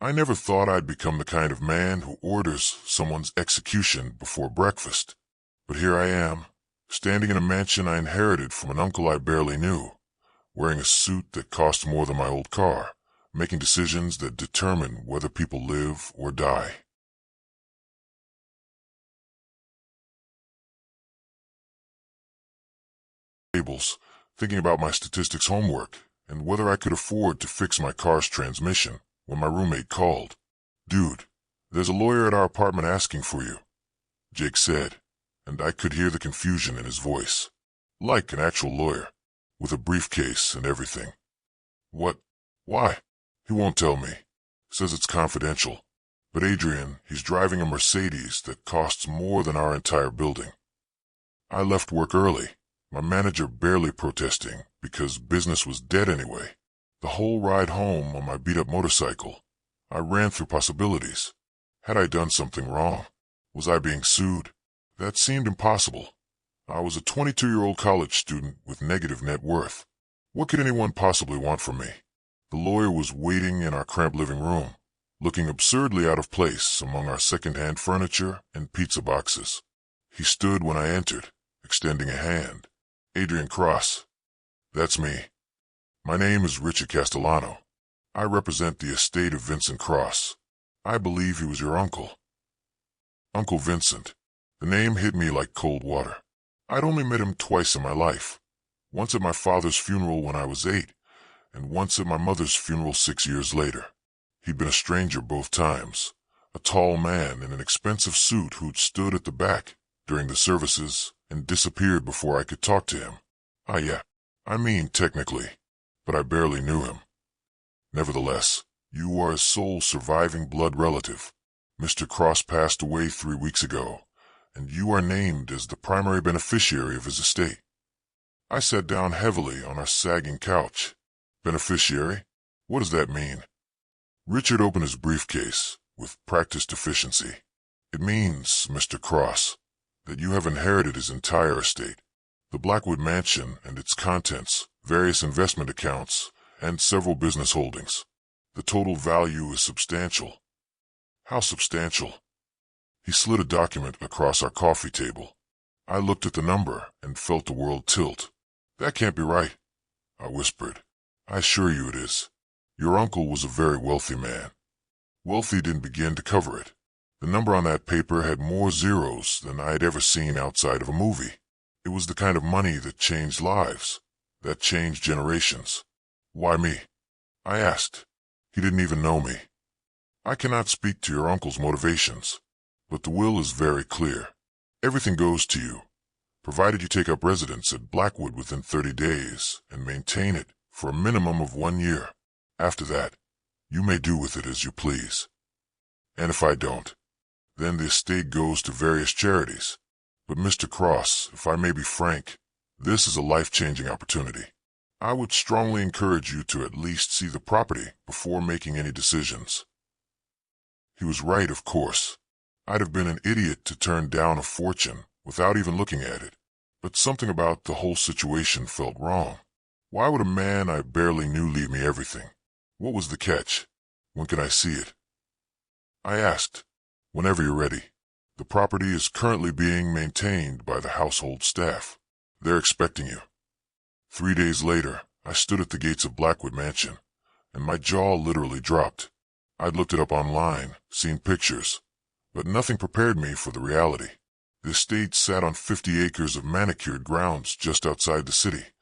I never thought I'd become the kind of man who orders someone's execution before breakfast. But here I am, standing in a mansion I inherited from an uncle I barely knew, wearing a suit that cost more than my old car, making decisions that determine whether people live or die. Tables, thinking about my statistics homework and whether I could afford to fix my car's transmission when my roommate called. "Dude, there's a lawyer at our apartment asking for you," Jake said, and I could hear the confusion in his voice. Like an actual lawyer, with a briefcase and everything. What? Why? He won't tell me. Says it's confidential. But Adrian, he's driving a Mercedes that costs more than our entire building. I left work early, my manager barely protesting because business was dead anyway. The whole ride home on my beat-up motorcycle, I ran through possibilities. Had I done something wrong? Was I being sued? That seemed impossible. I was a 22-year-old college student with negative net worth. What could anyone possibly want from me? The lawyer was waiting in our cramped living room, looking absurdly out of place among our second-hand furniture and pizza boxes. He stood when I entered, extending a hand. "Adrian Cross." "That's me. My name is Richard Castellano. I represent the estate of Vincent Cross. I believe he was your uncle." Uncle Vincent. The name hit me like cold water. I'd only met him twice in my life. Once at my father's funeral when I was 8, and once at my mother's funeral 6 years later. He'd been a stranger both times, a tall man in an expensive suit who'd stood at the back during the services and disappeared before I could talk to him. Technically, but I barely knew him. Nevertheless, you are his sole surviving blood relative. Mr. Cross passed away 3 weeks ago, and you are named as the primary beneficiary of his estate. I sat down heavily on our sagging couch. Beneficiary? What does that mean? Richard opened his briefcase with practiced efficiency. "It means, Mr. Cross, that you have inherited his entire estate, the Blackwood Mansion and its contents, various investment accounts, and several business holdings. The total value is substantial." "How substantial?" He slid a document across our coffee table. I looked at the number and felt the world tilt. "That can't be right," I whispered. "I assure you it is. Your uncle was a very wealthy man." Wealthy didn't begin to cover it. The number on that paper had more zeros than I had ever seen outside of a movie. It was the kind of money that changed lives, that changed generations. "Why me?" I asked. He didn't even know me. "I cannot speak to your uncle's motivations, but the will is very clear. Everything goes to you, provided you take up residence at Blackwood within 30 days and maintain it for a minimum of 1 year. After that, you may do with it as you please. And if I don't, then the estate goes to various charities. But Mr. Cross, if I may be frank, this is a life-changing opportunity. I would strongly encourage you to at least see the property before making any decisions." He was right, of course. I'd have been an idiot to turn down a fortune without even looking at it, but something about the whole situation felt wrong. Why would a man I barely knew leave me everything? What was the catch? When can I see it? I asked. "Whenever you're ready. The property is currently being maintained by the household staff. They're expecting you." 3 days later, I stood at the gates of Blackwood Mansion, and my jaw literally dropped. I'd looked it up online, seen pictures, but nothing prepared me for the reality. The estate sat on 50 acres of manicured grounds just outside the city,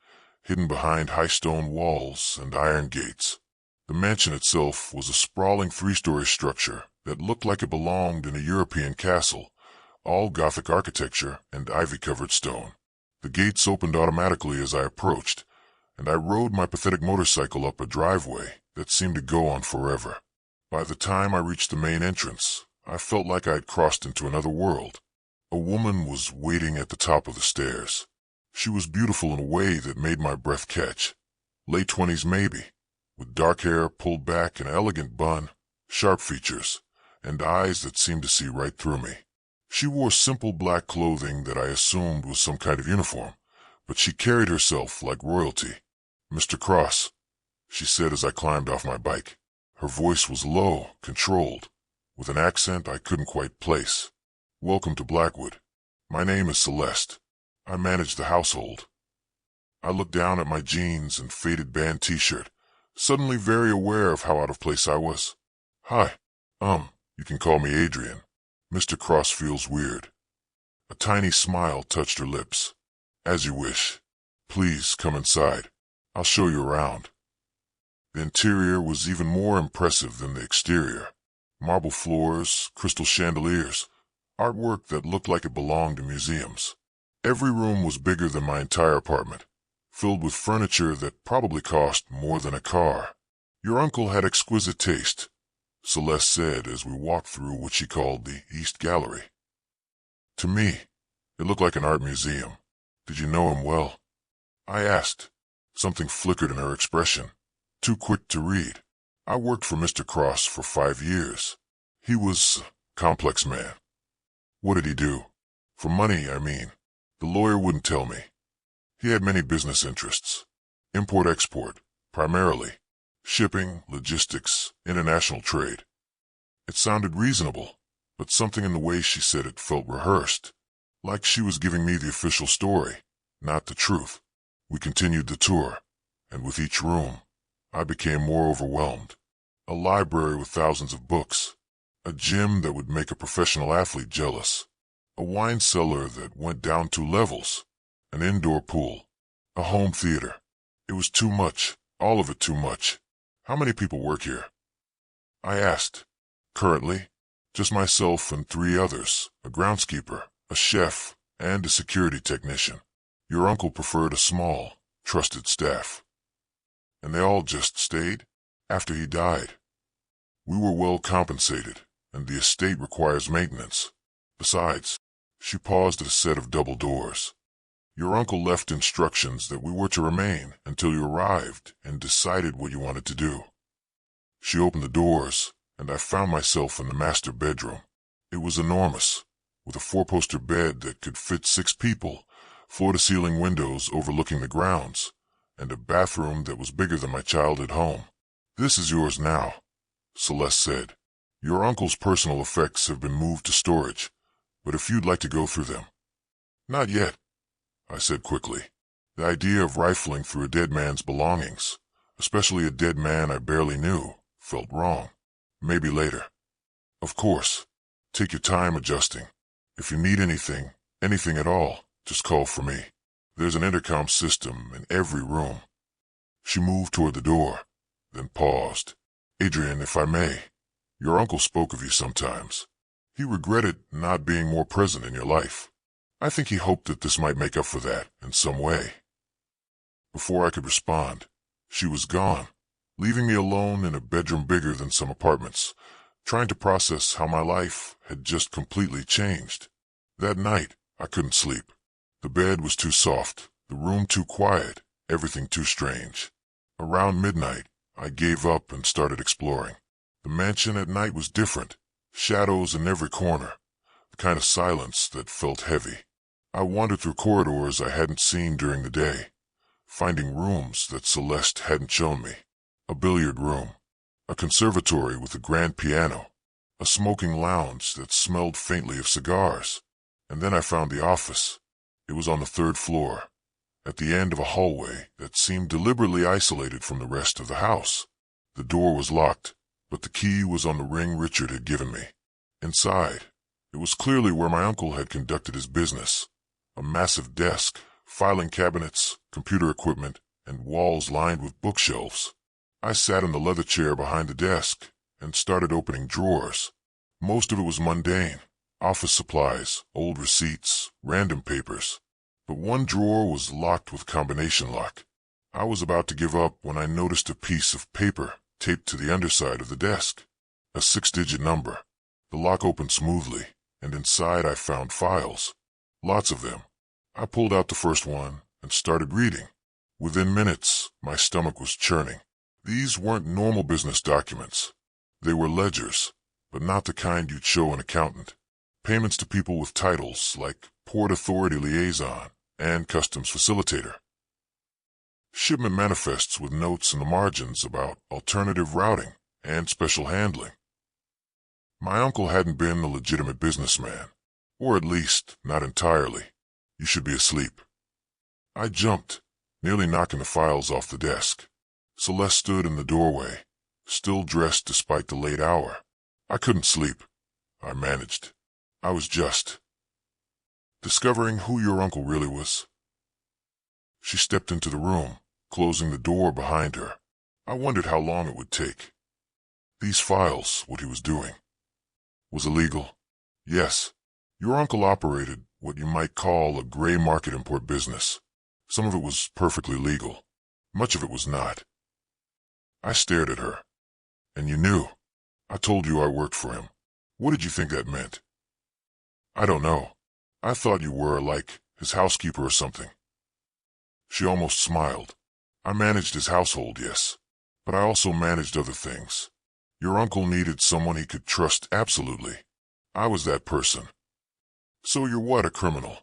hidden behind high stone walls and iron gates. The mansion itself was a sprawling 3-story structure that looked like it belonged in a European castle, all Gothic architecture and ivy-covered stone. The gates opened automatically as I approached, and I rode my pathetic motorcycle up a driveway that seemed to go on forever. By the time I reached the main entrance, I felt like I had crossed into another world. A woman was waiting at the top of the stairs. She was beautiful in a way that made my breath catch. Late 20s maybe, with dark hair pulled back in an elegant bun, sharp features, and eyes that seemed to see right through me. She wore simple black clothing that I assumed was some kind of uniform, but she carried herself like royalty. "Mr. Cross," she said as I climbed off my bike. Her voice was low, controlled, with an accent I couldn't quite place. "Welcome to Blackwood. My name is Celeste. I manage the household." I looked down at my jeans and faded band t-shirt, suddenly very aware of how out of place I was. "Hi. You can call me Adrian. Mr. Cross feels weird." A tiny smile touched her lips. "As you wish. Please come inside. I'll show you around." The interior was even more impressive than the exterior. Marble floors, crystal chandeliers, artwork that looked like it belonged in museums. Every room was bigger than my entire apartment, filled with furniture that probably cost more than a car. "Your uncle had exquisite taste," Celeste said as we walked through what she called the East Gallery. To me, it looked like an art museum. "Did you know him well?" I asked. Something flickered in her expression. Too quick to read. "I worked for Mr. Cross for 5 years. He was a complex man." "What did he do?" "For money, I mean. The lawyer wouldn't tell me. He had many business interests. Import-export, primarily. Shipping, logistics, international trade." It sounded reasonable, but something in the way she said it felt rehearsed, like she was giving me the official story, not the truth. We continued the tour, and with each room, I became more overwhelmed. A library with thousands of books, a gym that would make a professional athlete jealous, a wine cellar that went down 2 levels, an indoor pool, a home theater. It was too much, all of it too much. "How many people work here?" I asked. "Currently, just myself and 3 others, a groundskeeper, a chef, and a security technician. Your uncle preferred a small, trusted staff." "And they all just stayed?" "After he died. We were well compensated, and the estate requires maintenance. Besides," she paused at a set of double doors, "your uncle left instructions that we were to remain until you arrived and decided what you wanted to do." She opened the doors, and I found myself in the master bedroom. It was enormous, with a 4-poster bed that could fit 6 people, floor-to-ceiling windows overlooking the grounds, and a bathroom that was bigger than my childhood home. "This is yours now," Celeste said. "Your uncle's personal effects have been moved to storage, but if you'd like to go through them." "Not yet," I said quickly. The idea of rifling through a dead man's belongings, especially a dead man I barely knew, felt wrong. "Maybe later." "Of course. Take your time adjusting. If you need anything at all, just call for me. There's an intercom system in every room." She moved toward the door, then paused. "Adrian, if I may, your uncle spoke of you sometimes. He regretted not being more present in your life. I think he hoped that this might make up for that in some way." Before I could respond, she was gone, leaving me alone in a bedroom bigger than some apartments, trying to process how my life had just completely changed. That night, I couldn't sleep. The bed was too soft, the room too quiet, everything too strange. Around midnight, I gave up and started exploring. The mansion at night was different, shadows in every corner, the kind of silence that felt heavy. I wandered through corridors I hadn't seen during the day, finding rooms that Celeste hadn't shown me. A billiard room, a conservatory with a grand piano, a smoking lounge that smelled faintly of cigars, and then I found the office. It was on the 3rd floor, at the end of a hallway that seemed deliberately isolated from the rest of the house. The door was locked, but the key was on the ring Richard had given me. Inside, it was clearly where my uncle had conducted his business. A massive desk, filing cabinets, computer equipment, and walls lined with bookshelves. I sat in the leather chair behind the desk and started opening drawers. Most of it was mundane. Office supplies, old receipts, random papers. But one drawer was locked with combination lock. I was about to give up when I noticed a piece of paper taped to the underside of the desk. A 6-digit number. The lock opened smoothly, and inside I found files. Lots of them. I pulled out the first one and started reading. Within minutes, my stomach was churning. These weren't normal business documents. They were ledgers, but not the kind you'd show an accountant. Payments to people with titles like Port Authority Liaison and Customs Facilitator. Shipment manifests with notes in the margins about alternative routing and special handling. My uncle hadn't been a legitimate businessman, or at least not entirely. You should be asleep. I jumped, nearly knocking the files off the desk. Celeste stood in the doorway, still dressed despite the late hour. I couldn't sleep. I managed. I was just discovering who your uncle really was. She stepped into the room, closing the door behind her. I wondered how long it would take. These files, what he was doing, was illegal. Yes, your uncle operated what you might call a gray market import business. Some of it was perfectly legal. Much of it was not. I stared at her. And you knew. I told you I worked for him. What did you think that meant? I don't know. I thought you were, like, his housekeeper or something. She almost smiled. I managed his household, yes. But I also managed other things. Your uncle needed someone he could trust absolutely. I was that person. So you're what, a criminal?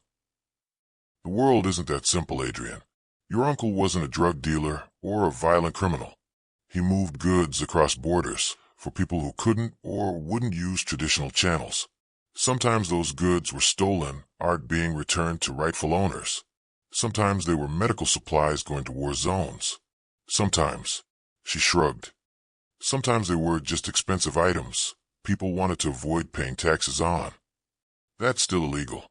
The world isn't that simple, Adrian. Your uncle wasn't a drug dealer or a violent criminal. He moved goods across borders for people who couldn't or wouldn't use traditional channels. Sometimes those goods were stolen, art being returned to rightful owners. Sometimes they were medical supplies going to war zones. Sometimes, she shrugged, sometimes they were just expensive items people wanted to avoid paying taxes on. That's still illegal.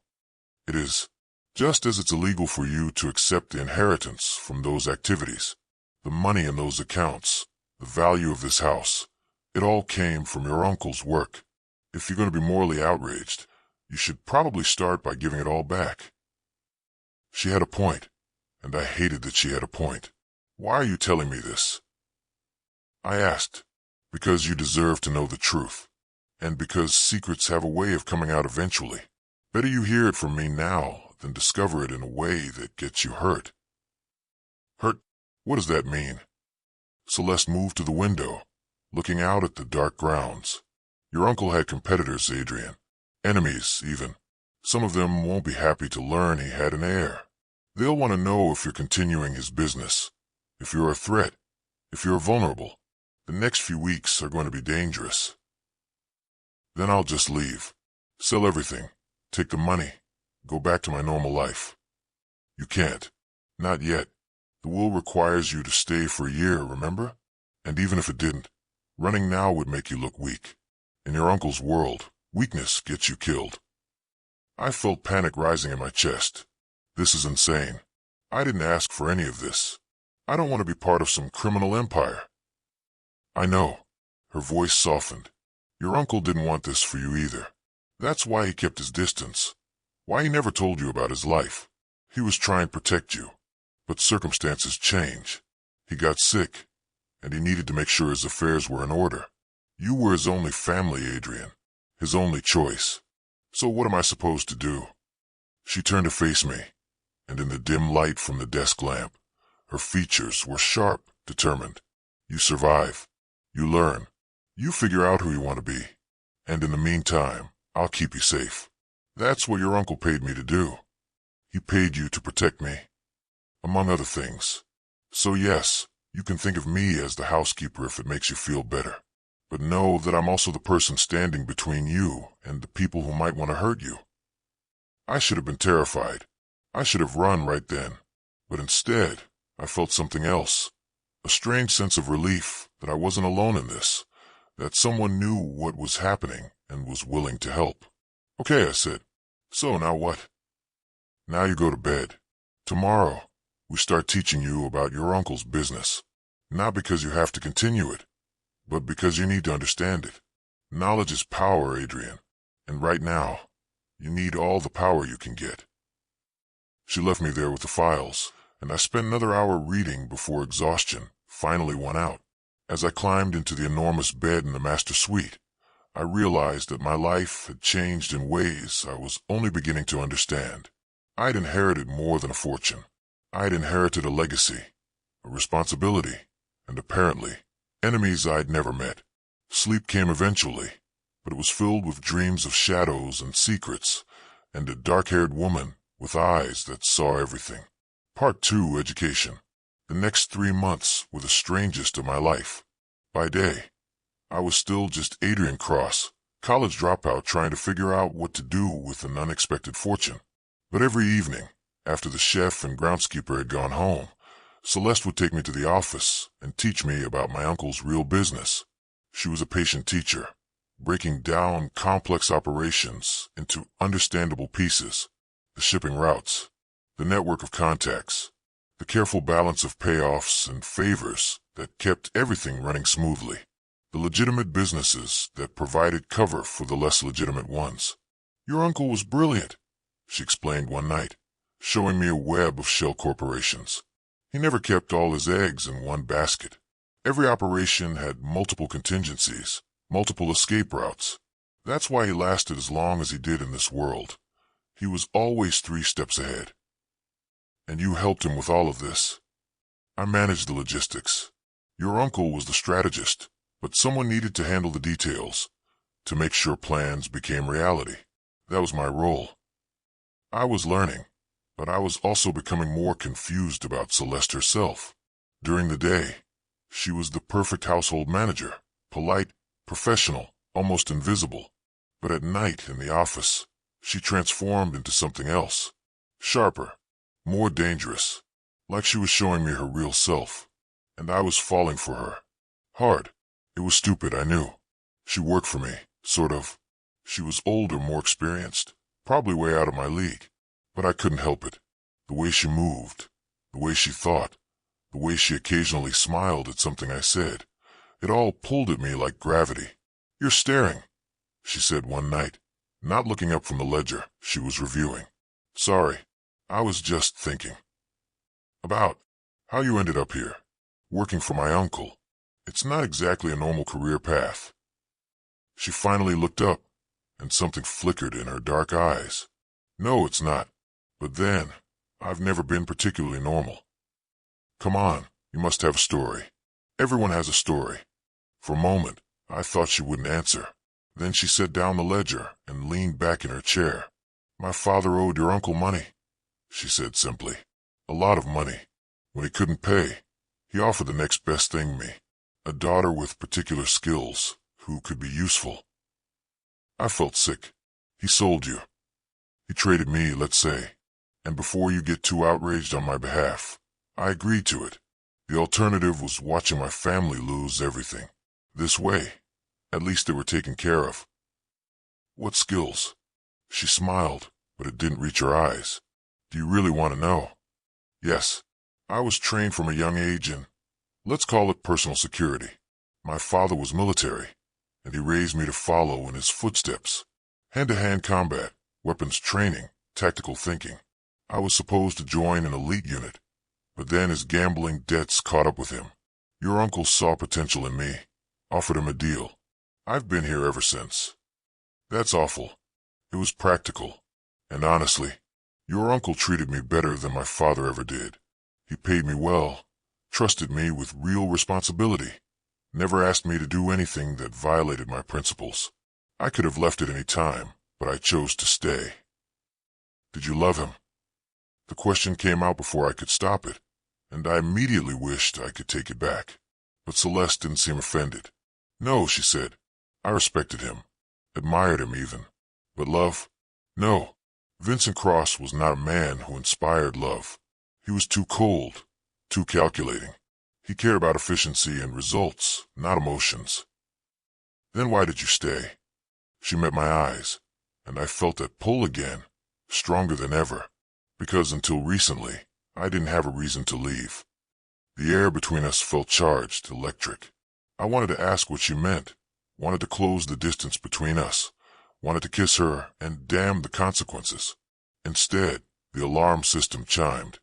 It is, just as it's illegal for you to accept the inheritance from those activities. The money in those accounts, the value of this house, it all came from your uncle's work. If you're going to be morally outraged, you should probably start by giving it all back. She had a point, and I hated that she had a point. Why are you telling me this? I asked. Because you deserve to know the truth, and because secrets have a way of coming out eventually. Better you hear it from me now than discover it in a way that gets you hurt. Hurt? What does that mean? Celeste moved to the window, looking out at the dark grounds. Your uncle had competitors, Adrian. Enemies, even. Some of them won't be happy to learn he had an heir. They'll want to know if you're continuing his business, if you're a threat, if you're vulnerable. The next few weeks are going to be dangerous. Then I'll just leave. Sell everything. Take the money. Go back to my normal life. You can't. Not yet. The will requires you to stay for a year, remember? And even if it didn't, running now would make you look weak. In your uncle's world, weakness gets you killed. I felt panic rising in my chest. This is insane. I didn't ask for any of this. I don't want to be part of some criminal empire. I know. Her voice softened. Your uncle didn't want this for you either. That's why he kept his distance. Why he never told you about his life. He was trying to protect you. But circumstances change. He got sick, and he needed to make sure his affairs were in order. You were his only family, Adrian. His only choice. So what am I supposed to do? She turned to face me, and in the dim light from the desk lamp, her features were sharp, determined. You survive. You learn. You figure out who you want to be. And in the meantime, I'll keep you safe. That's what your uncle paid me to do. He paid you to protect me, among other things. So yes, you can think of me as the housekeeper if it makes you feel better. But know that I'm also the person standing between you and the people who might want to hurt you. I should have been terrified. I should have run right then. But instead, I felt something else. A strange sense of relief that I wasn't alone in this, that someone knew what was happening and was willing to help. Okay, I said. So now what? Now you go to bed. Tomorrow, we start teaching you about your uncle's business. Not because you have to continue it, but because you need to understand it. Knowledge is power, Adrian. And right now, you need all the power you can get. She left me there with the files, and I spent another hour reading before exhaustion finally won out. As I climbed into the enormous bed in the master suite, I realized that my life had changed in ways I was only beginning to understand. I'd inherited more than a fortune. I'd inherited a legacy, a responsibility, and apparently, enemies I'd never met. Sleep came eventually, but it was filled with dreams of shadows and secrets, and a dark-haired woman with eyes that saw everything. Part 2, Education. The next 3 months were the strangest of my life. By day, I was still just Adrian Cross, college dropout trying to figure out what to do with an unexpected fortune. But every evening, after the chef and groundskeeper had gone home, Celeste would take me to the office and teach me about my uncle's real business. She was a patient teacher, breaking down complex operations into understandable pieces: the shipping routes, the network of contacts, the careful balance of payoffs and favors that kept everything running smoothly, the legitimate businesses that provided cover for the less legitimate ones. "Your uncle was brilliant," she explained one night, showing me a web of shell corporations. He never kept all his eggs in one basket. Every operation had multiple contingencies, multiple escape routes. That's why he lasted as long as he did in this world. He was always 3 steps ahead. And you helped him with all of this. I managed the logistics. Your uncle was the strategist, but someone needed to handle the details, to make sure plans became reality. That was my role. I was learning, but I was also becoming more confused about Celeste herself. During the day, she was the perfect household manager, polite, professional, almost invisible. But at night in the office, she transformed into something else. Sharper, more dangerous, like she was showing me her real self. And I was falling for her. Hard. It was stupid, I knew. She worked for me, sort of. She was older, more experienced, probably way out of my league. But I couldn't help it. The way she moved, the way she thought, the way she occasionally smiled at something I said, it all pulled at me like gravity. "You're staring," she said one night, not looking up from the ledger she was reviewing. "Sorry, I was just thinking about how you ended up here, working for my uncle. It's not exactly a normal career path." She finally looked up, and something flickered in her dark eyes. "No, it's not. But then, I've never been particularly normal." "Come on, you must have a story. Everyone has a story." For a moment, I thought she wouldn't answer. Then she set down the ledger and leaned back in her chair. "My father owed your uncle money," she said simply. "A lot of money. When he couldn't pay, he offered the next best thing me, a daughter with particular skills who could be useful." I felt sick. "He sold you. He traded me, let's say. And before you get too outraged on my behalf, I agreed to it. The alternative was watching my family lose everything. This way, at least they were taken care of." "What skills?" She smiled, but it didn't reach her eyes. "Do you really want to know?" "Yes. I was trained from a young age in, let's call it personal security. My father was military, and he raised me to follow in his footsteps. Hand-to-hand combat, weapons training, tactical thinking. I was supposed to join an elite unit, but then his gambling debts caught up with him. Your uncle saw potential in me, offered him a deal. I've been here ever since." "That's awful." "It was practical. And honestly, your uncle treated me better than my father ever did. He paid me well, trusted me with real responsibility, never asked me to do anything that violated my principles. I could have left at any time, but I chose to stay." "Did you love him?" The question came out before I could stop it, and I immediately wished I could take it back. But Celeste didn't seem offended. "No," she said. "I respected him, admired him even. But love? No. Vincent Cross was not a man who inspired love. He was too cold, too calculating. He cared about efficiency and results, not emotions." "Then why did you stay?" She met my eyes, and I felt that pull again, stronger than ever. Because until recently, I didn't have a reason to leave. The air between us felt charged, electric. I wanted to ask what she meant, wanted to close the distance between us, wanted to kiss her and damn the consequences. Instead, the alarm system chimed,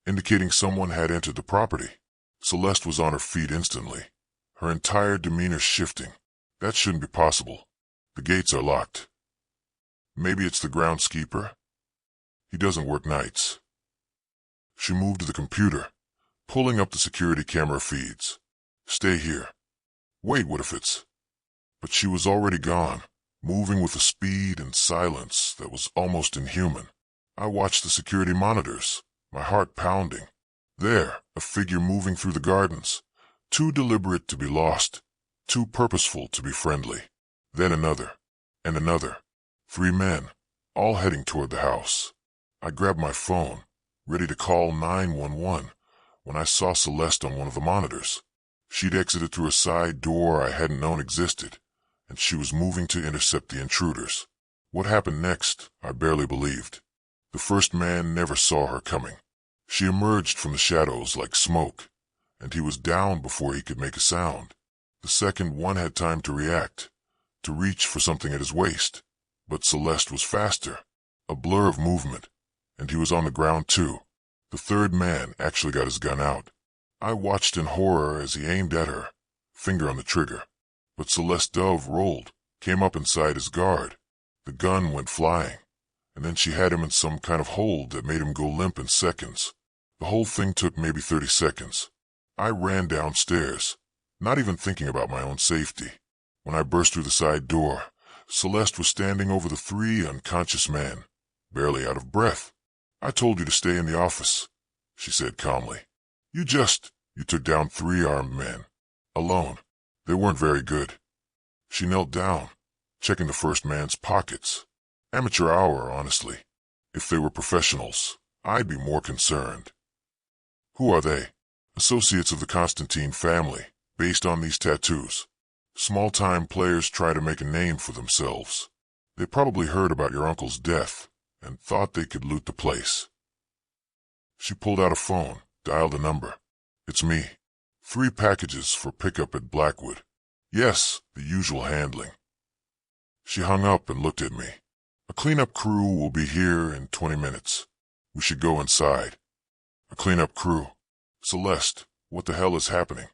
indicating someone had entered the property. Celeste was on her feet instantly, her entire demeanor shifting. "That shouldn't be possible. The gates are locked." "Maybe it's the groundskeeper. He doesn't work nights." She moved to the computer, pulling up the security camera feeds. "Stay here. Wait, what if it's—" But she was already gone, moving with a speed and silence that was almost inhuman. I watched the security monitors, my heart pounding. There, a figure moving through the gardens, too deliberate to be lost, too purposeful to be friendly. Then another, and another. 3 men, all heading toward the house. I grabbed my phone, ready to call 911, when I saw Celeste on one of the monitors. She'd exited through a side door I hadn't known existed, and she was moving to intercept the intruders. What happened next, I barely believed. The first man never saw her coming. She emerged from the shadows like smoke, and he was down before he could make a sound. The second one had time to react, to reach for something at his waist, but Celeste was faster. A blur of movement, and he was on the ground too. The third man actually got his gun out. I watched in horror as he aimed at her, finger on the trigger. But Celeste Dove rolled, came up inside his guard. The gun went flying, and then she had him in some kind of hold that made him go limp in seconds. The whole thing took maybe 30 seconds. I ran downstairs, not even thinking about my own safety. When I burst through the side door, Celeste was standing over the 3 unconscious men, barely out of breath. "I told you to stay in the office," she said calmly. You took down 3 armed men. Alone. They weren't very good." She knelt down, checking the first man's pockets. Amateur hour, honestly. If they were professionals, I'd be more concerned. "Who are they?" "Associates of the Constantine family, based on these tattoos. Small-time players try to make a name for themselves. They probably heard about your uncle's death and thought they could loot the place." She pulled out a phone, dialed a number. "It's me. 3 packages for pickup at Blackwood." "Yes, the usual handling." She hung up and looked at me. "A cleanup crew will be here in 20 minutes. We should go inside." "A cleanup crew? Celeste, what the hell is happening?"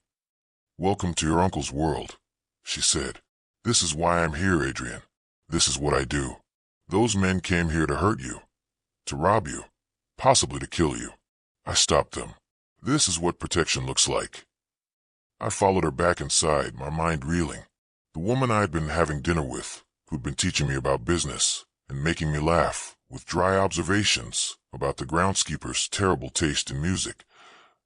"Welcome to your uncle's world," she said. "This is why I'm here, Adrian. This is what I do. Those men came here to hurt you, to rob you, possibly to kill you. I stopped them. This is what protection looks like." I followed her back inside, my mind reeling. The woman I had been having dinner with, who'd been teaching me about business and making me laugh with dry observations about the groundskeeper's terrible taste in music.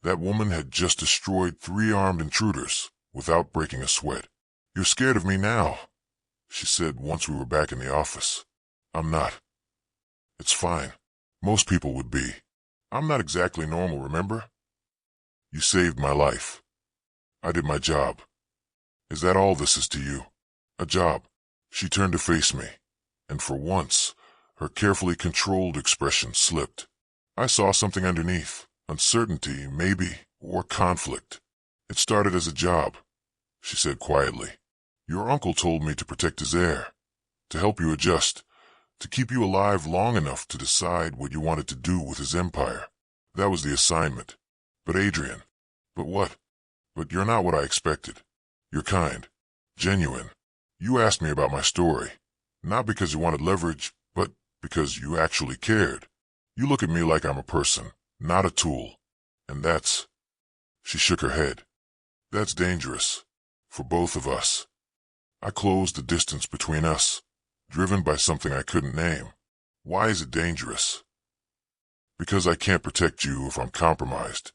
That woman had just destroyed 3 armed intruders without breaking a sweat. "You're scared of me now," she said once we were back in the office. "I'm not. It's fine. Most people would be. I'm not exactly normal, remember? You saved my life. I did my job. Is that all this is to you? A job?" She turned to face me, and for once, her carefully controlled expression slipped. I saw something underneath, uncertainty, maybe, or conflict. "It started as a job," she said quietly. "Your uncle told me to protect his heir, to help you adjust, to keep you alive long enough to decide what you wanted to do with his empire. That was the assignment. But Adrian, but what? But you're not what I expected. You're kind, genuine. You asked me about my story, not because you wanted leverage, but because you actually cared. You look at me like I'm a person, not a tool. And that's—" She shook her head. "That's dangerous. For both of us." I closed the distance between us, driven by something I couldn't name. "Why is it dangerous?" "Because I can't protect you if I'm compromised.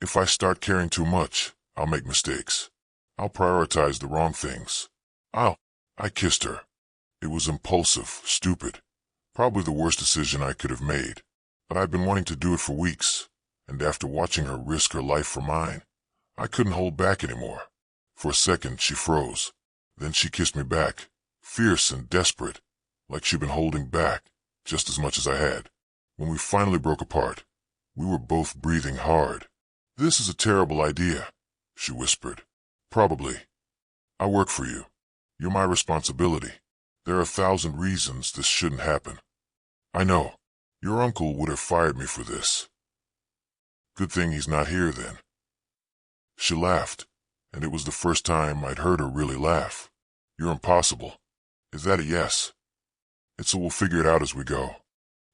If I start caring too much, I'll make mistakes. I'll prioritize the wrong things. I kissed her. It was impulsive, stupid, probably the worst decision I could have made. But I'd been wanting to do it for weeks, and after watching her risk her life for mine, I couldn't hold back anymore. For a second, she froze. Then she kissed me back, fierce and desperate, like she'd been holding back just as much as I had. When we finally broke apart, we were both breathing hard. "This is a terrible idea," she whispered. "Probably. I work for you. You're my responsibility. There are 1,000 reasons this shouldn't happen. I know. Your uncle would have fired me for this. Good thing he's not here then." She laughed, and it was the first time I'd heard her really laugh. "You're impossible. Is that a yes?" "It's a we'll figure it out as we go."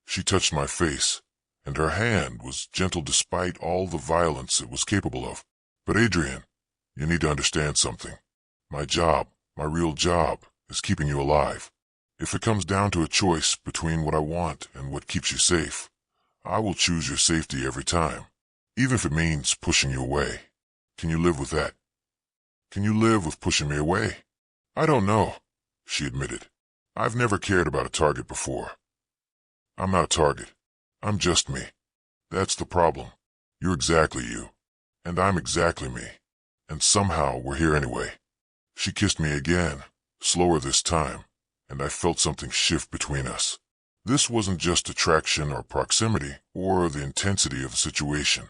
She touched my face, and her hand was gentle despite all the violence it was capable of. "But Adrian, you need to understand something. My job, my real job, is keeping you alive. If it comes down to a choice between what I want and what keeps you safe, I will choose your safety every time, even if it means pushing you away. Can you live with that?" Can you live with pushing me away? I don't know, she admitted. I've never cared about a target before. I'm not a target. I'm just me. That's the problem. You're exactly you. And I'm exactly me. And somehow we're here anyway. She kissed me again, slower this time, and I felt something shift between us. This wasn't just attraction or proximity or the intensity of the situation.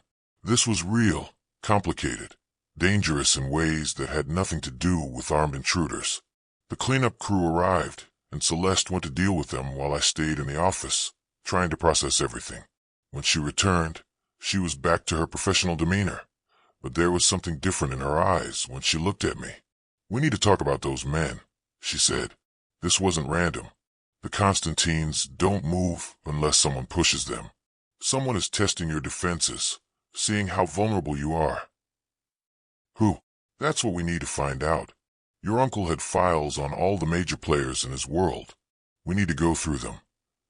This was real, complicated, dangerous in ways that had nothing to do with armed intruders. The cleanup crew arrived, and Celeste went to deal with them while I stayed in the office, trying to process everything. When she returned, she was back to her professional demeanor, but there was something different in her eyes when she looked at me. We need to talk about those men, she said. This wasn't random. The Constantines don't move unless someone pushes them. Someone is testing your defenses, seeing how vulnerable you are. Who? That's what we need to find out. Your uncle had files on all the major players in his world. We need to go through them,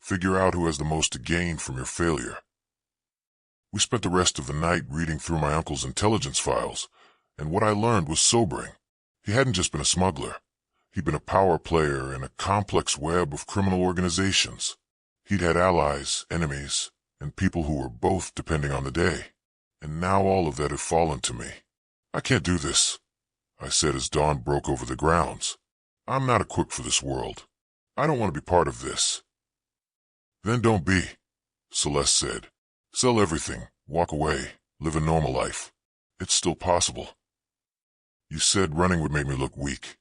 figure out who has the most to gain from your failure. We spent the rest of the night reading through my uncle's intelligence files, and what I learned was sobering. He hadn't just been a smuggler. He'd been a power player in a complex web of criminal organizations. He'd had allies, enemies, and people who were both depending on the day. And now all of that had fallen to me. I can't do this, I said as dawn broke over the grounds. I'm not equipped for this world. I don't want to be part of this. Then don't be, Celeste said. Sell everything, walk away, live a normal life. It's still possible. You said running would make me look weak.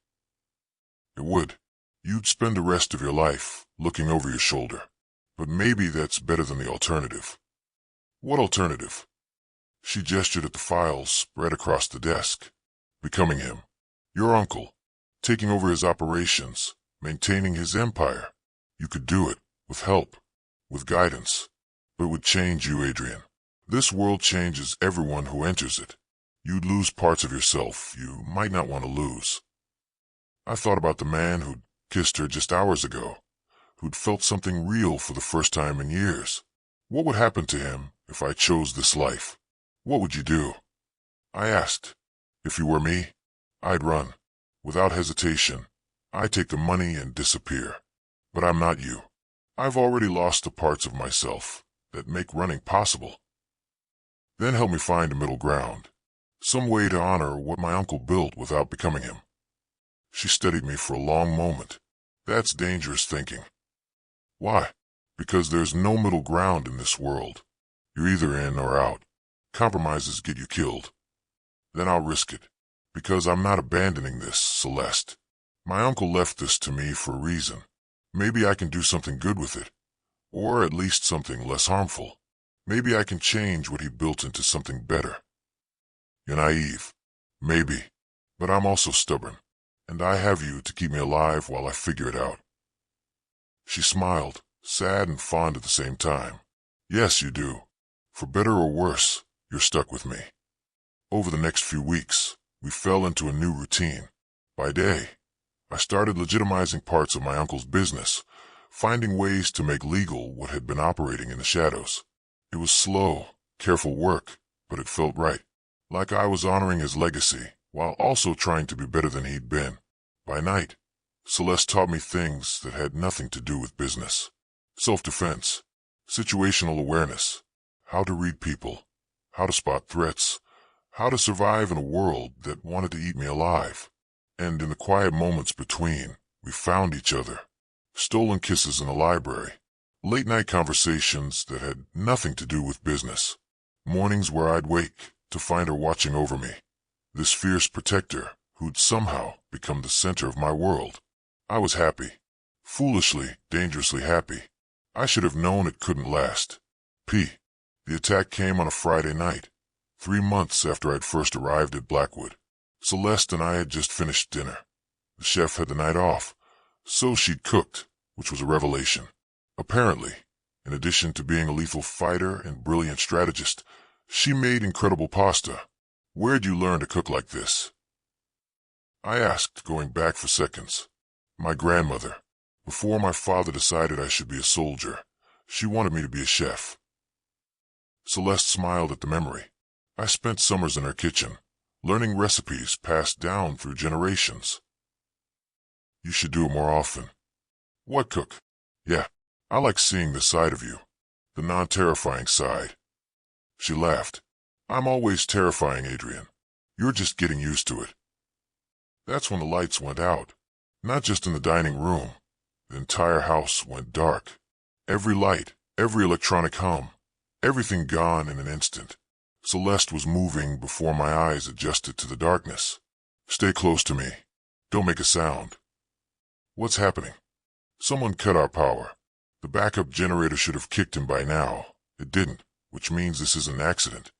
It would. You'd spend the rest of your life looking over your shoulder. But maybe that's better than the alternative. What alternative? She gestured at the files spread across the desk. Becoming him. Your uncle. Taking over his operations. Maintaining his empire. You could do it. With help. With guidance. But it would change you, Adrian. This world changes everyone who enters it. You'd lose parts of yourself you might not want to lose. I thought about the man who'd kissed her just hours ago, who'd felt something real for the first time in years. What would happen to him if I chose this life? What would you do? I asked. If you were me, I'd run. Without hesitation, I'd take the money and disappear. But I'm not you. I've already lost the parts of myself that make running possible. Then help me find a middle ground. Some way to honor what my uncle built without becoming him. She studied me for a long moment. That's dangerous thinking. Why? Because there's no middle ground in this world. You're either in or out. Compromises get you killed. Then I'll risk it. Because I'm not abandoning this, Celeste. My uncle left this to me for a reason. Maybe I can do something good with it. Or at least something less harmful. Maybe I can change what he built into something better. You're naive. Maybe. But I'm also stubborn. And I have you to keep me alive while I figure it out. She smiled, sad and fond at the same time. Yes, you do. For better or worse, you're stuck with me. Over the next few weeks, we fell into a new routine. By day, I started legitimizing parts of my uncle's business, finding ways to make legal what had been operating in the shadows. It was slow, careful work, but it felt right. Like I was honoring his legacy, while also trying to be better than he'd been. By night, Celeste taught me things that had nothing to do with business. Self-defense, situational awareness, how to read people, how to spot threats, how to survive in a world that wanted to eat me alive. And in the quiet moments between, we found each other. Stolen kisses in the library, late-night conversations that had nothing to do with business. Mornings where I'd wake to find her watching over me. This fierce protector who'd somehow become the center of my world. I was happy. Foolishly, dangerously happy. I should have known it couldn't last. The attack came on a Friday night, 3 months after I'd first arrived at Blackwood. Celeste and I had just finished dinner. The chef had the night off, so she'd cooked, which was a revelation. Apparently, in addition to being a lethal fighter and brilliant strategist, she made incredible pasta. Where'd you learn to cook like this? I asked, going back for seconds. My grandmother. Before my father decided I should be a soldier, she wanted me to be a chef. Celeste smiled at the memory. I spent summers in her kitchen, learning recipes passed down through generations. You should do it more often. What, cook? Yeah, I like seeing this side of you. The non-terrifying side. She laughed. I'm always terrifying, Adrian. You're just getting used to it. That's when the lights went out. Not just in the dining room. The entire house went dark. Every light, every electronic hum, everything gone in an instant. Celeste was moving before my eyes adjusted to the darkness. Stay close to me. Don't make a sound. What's happening? Someone cut our power. The backup generator should have kicked in by now. It didn't, which means this is an accident.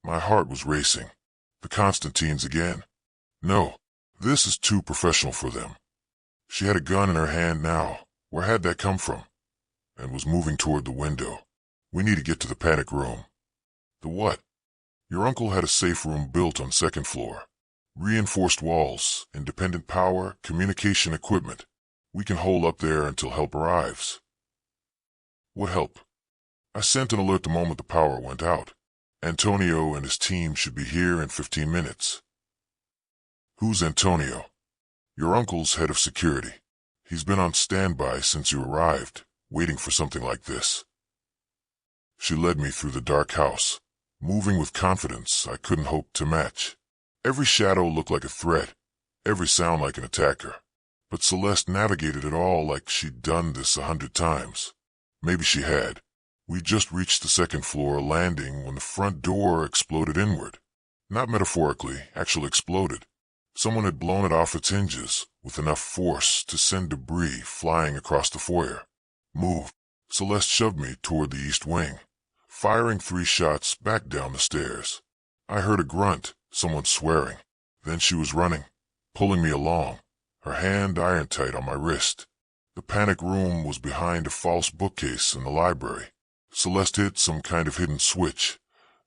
My heart was racing. The Constantines again. No, this is too professional for them. She had a gun in her hand now. Where had that come from? And was moving toward the window. We need to get to the panic room. The what? Your uncle had a safe room built on second floor. Reinforced walls, independent power, communication equipment. We can hold up there until help arrives. What help? I sent an alert the moment the power went out. Antonio and his team should be here in 15 minutes. Who's Antonio? Your uncle's head of security. He's been on standby since you arrived, waiting for something like this. She led me through the dark house, moving with confidence I couldn't hope to match. Every shadow looked like a threat, every sound like an attacker. But Celeste navigated it all like she'd done this 100 times. Maybe she had. We just reached the second floor landing when the front door exploded inward. Not metaphorically, actually exploded. Someone had blown it off its hinges with enough force to send debris flying across the foyer. Move. Celeste shoved me toward the east wing, firing 3 shots back down the stairs. I heard a grunt, someone swearing. Then she was running, pulling me along, her hand iron-tight on my wrist. The panic room was behind a false bookcase in the library. Celeste hit some kind of hidden switch,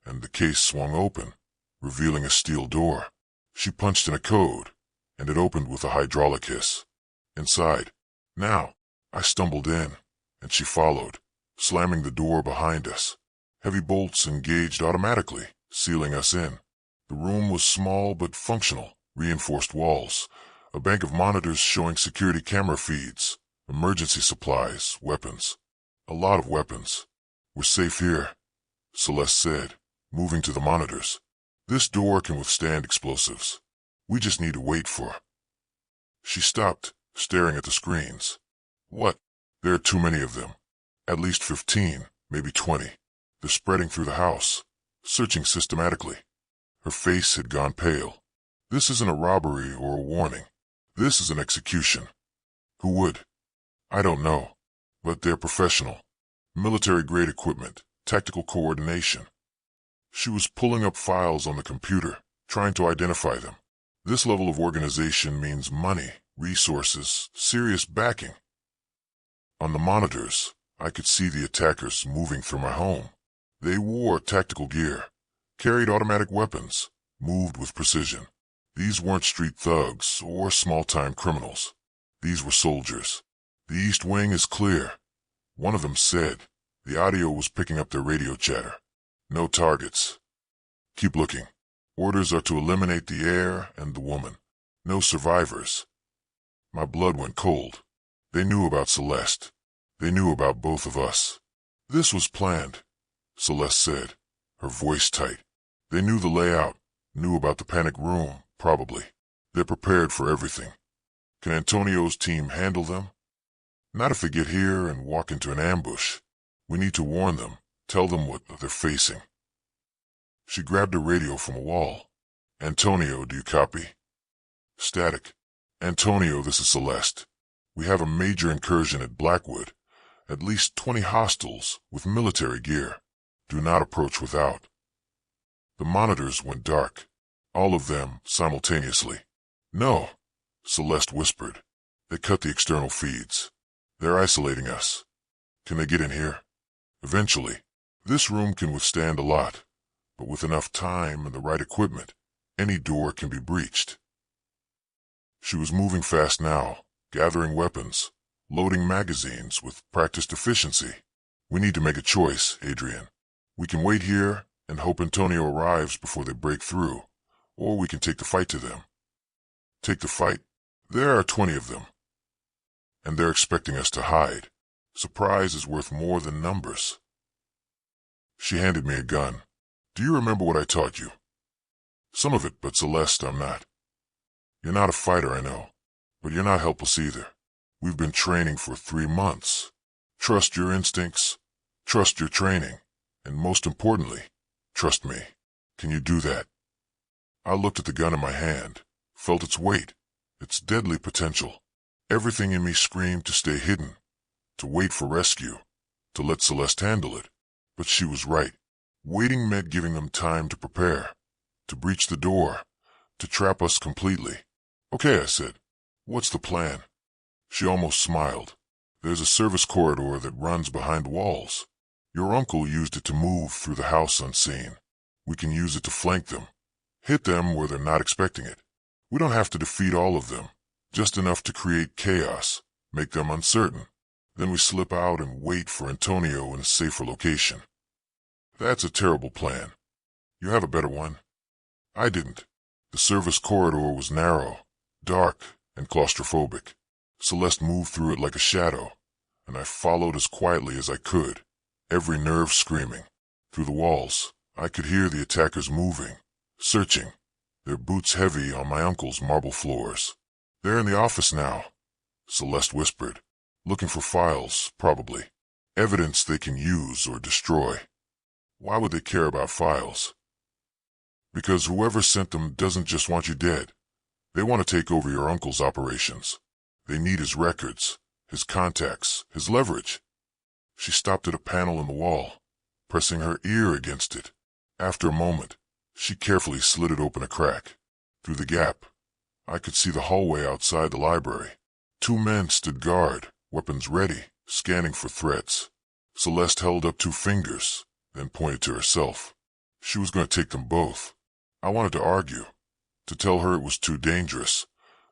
and the case swung open, revealing a steel door. She punched in a code, and it opened with a hydraulic hiss. Inside. Now. I stumbled in, and she followed, slamming the door behind us. Heavy bolts engaged automatically, sealing us in. The room was small but functional, reinforced walls, a bank of monitors showing security camera feeds, emergency supplies, weapons. A lot of weapons. We're safe here, Celeste said, moving to the monitors. This door can withstand explosives. We just need to wait for. She stopped, staring at the screens. What? There are too many of them. At least 15, maybe 20. They're spreading through the house, searching systematically. Her face had gone pale. This isn't a robbery or a warning. This is an execution. Who would? I don't know. But they're professional. Military-grade equipment, tactical coordination. She was pulling up files on the computer, trying to identify them. This level of organization means money, resources, serious backing. On the monitors, I could see the attackers moving through my home. They wore tactical gear, carried automatic weapons, moved with precision. These weren't street thugs or small-time criminals. These were soldiers. The East Wing is clear. One of them said. The audio was picking up their radio chatter. No targets. Keep looking. Orders are to eliminate the heir and the woman. No survivors. My blood went cold. They knew about Celeste. They knew about both of us. This was planned, Celeste said, her voice tight. They knew the layout, knew about the panic room, probably. They're prepared for everything. Can Antonio's team handle them? Not if they get here and walk into an ambush. We need to warn them, tell them what they're facing. She grabbed a radio from a wall. Antonio, do you copy? Static. Antonio, this is Celeste. We have a major incursion at Blackwood. At least 20 hostiles with military gear. Do not approach without. The monitors went dark. All of them simultaneously. No, Celeste whispered. They cut the external feeds. They're isolating us. Can they get in here? Eventually. This room can withstand a lot, but with enough time and the right equipment, any door can be breached. She was moving fast now, gathering weapons, loading magazines with practiced efficiency. We need to make a choice, Adrian. We can wait here and hope Antonio arrives before they break through, or we can take the fight to them. Take the fight? There are 20 of them, and they're expecting us to hide. Surprise is worth more than numbers. She handed me a gun. Do you remember what I taught you? Some of it, but Celeste, I'm not. You're not a fighter, I know, but you're not helpless either. We've been training for 3 months. Trust your instincts, trust your training, and most importantly, trust me. Can you do that? I looked at the gun in my hand, felt its weight, its deadly potential. Everything in me screamed to stay hidden, to wait for rescue, to let Celeste handle it. But she was right. Waiting meant giving them time to prepare, to breach the door, to trap us completely. Okay, I said. What's the plan? She almost smiled. There's a service corridor that runs behind walls. Your uncle used it to move through the house unseen. We can use it to flank them, hit them where they're not expecting it. We don't have to defeat all of them, just enough to create chaos, make them uncertain. Then we slip out and wait for Antonio in a safer location. That's a terrible plan. You have a better one? I didn't. The service corridor was narrow, dark, and claustrophobic. Celeste moved through it like a shadow, and I followed as quietly as I could, every nerve screaming. Through the walls, I could hear the attackers moving, searching, their boots heavy on my uncle's marble floors. They're in the office now, Celeste whispered. Looking for files, probably. Evidence they can use or destroy. Why would they care about files? Because whoever sent them doesn't just want you dead. They want to take over your uncle's operations. They need his records, his contacts, his leverage. She stopped at a panel in the wall, pressing her ear against it. After a moment, she carefully slid it open a crack. Through the gap, I could see the hallway outside the library. 2 men stood guard, weapons ready, scanning for threats. Celeste held up 2 fingers, then pointed to herself. She was going to take them both. I wanted to argue, to tell her it was too dangerous,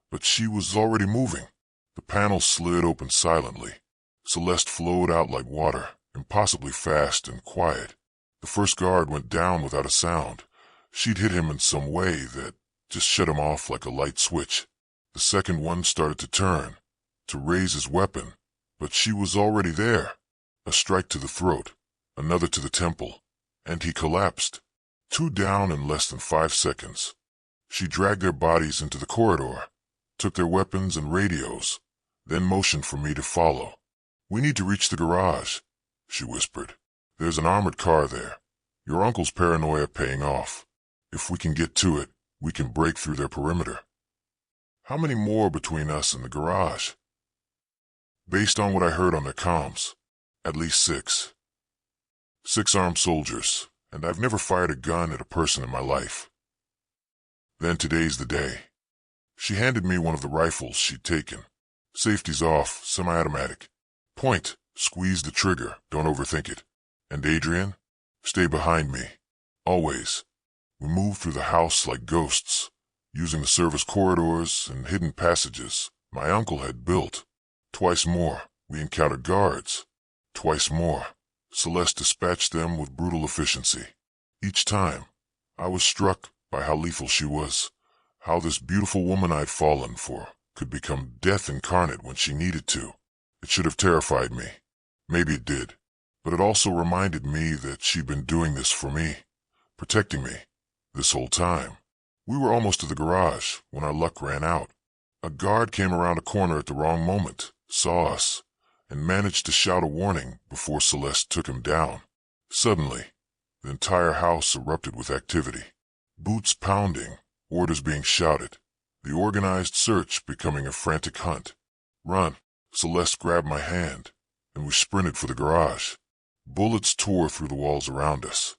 but she was already moving. The panel slid open silently. Celeste flowed out like water, impossibly fast and quiet. The first guard went down without a sound. She'd hit him in some way that just shut him off like a light switch. The second one started to turn, to raise his weapon, but she was already there. A strike to the throat, another to the temple, and he collapsed. 2 down in less than 5 seconds. She dragged their bodies into the corridor, took their weapons and radios, then motioned for me to follow. We need to reach the garage, she whispered. There's an armored car there. Your uncle's paranoia paying off. If we can get to it, we can break through their perimeter. How many more between us and the garage? Based on what I heard on their comms, at least 6. 6 armed soldiers, and I've never fired a gun at a person in my life. Then today's the day. She handed me one of the rifles she'd taken. Safety's off, semi-automatic. Point, squeeze the trigger, don't overthink it. And Adrian, stay behind me. Always. We moved through the house like ghosts, using the service corridors and hidden passages my uncle had built. Twice more, we encountered guards. Twice more, Celeste dispatched them with brutal efficiency. Each time, I was struck by how lethal she was, how this beautiful woman I'd fallen for could become death incarnate when she needed to. It should have terrified me. Maybe it did. But it also reminded me that she'd been doing this for me, protecting me, this whole time. We were almost to the garage when our luck ran out. A guard came around a corner at the wrong moment, saw us, and managed to shout a warning before Celeste took him down. Suddenly, the entire house erupted with activity. Boots pounding, orders being shouted, the organized search becoming a frantic hunt. Run! Celeste grabbed my hand, and we sprinted for the garage. Bullets tore through the walls around us.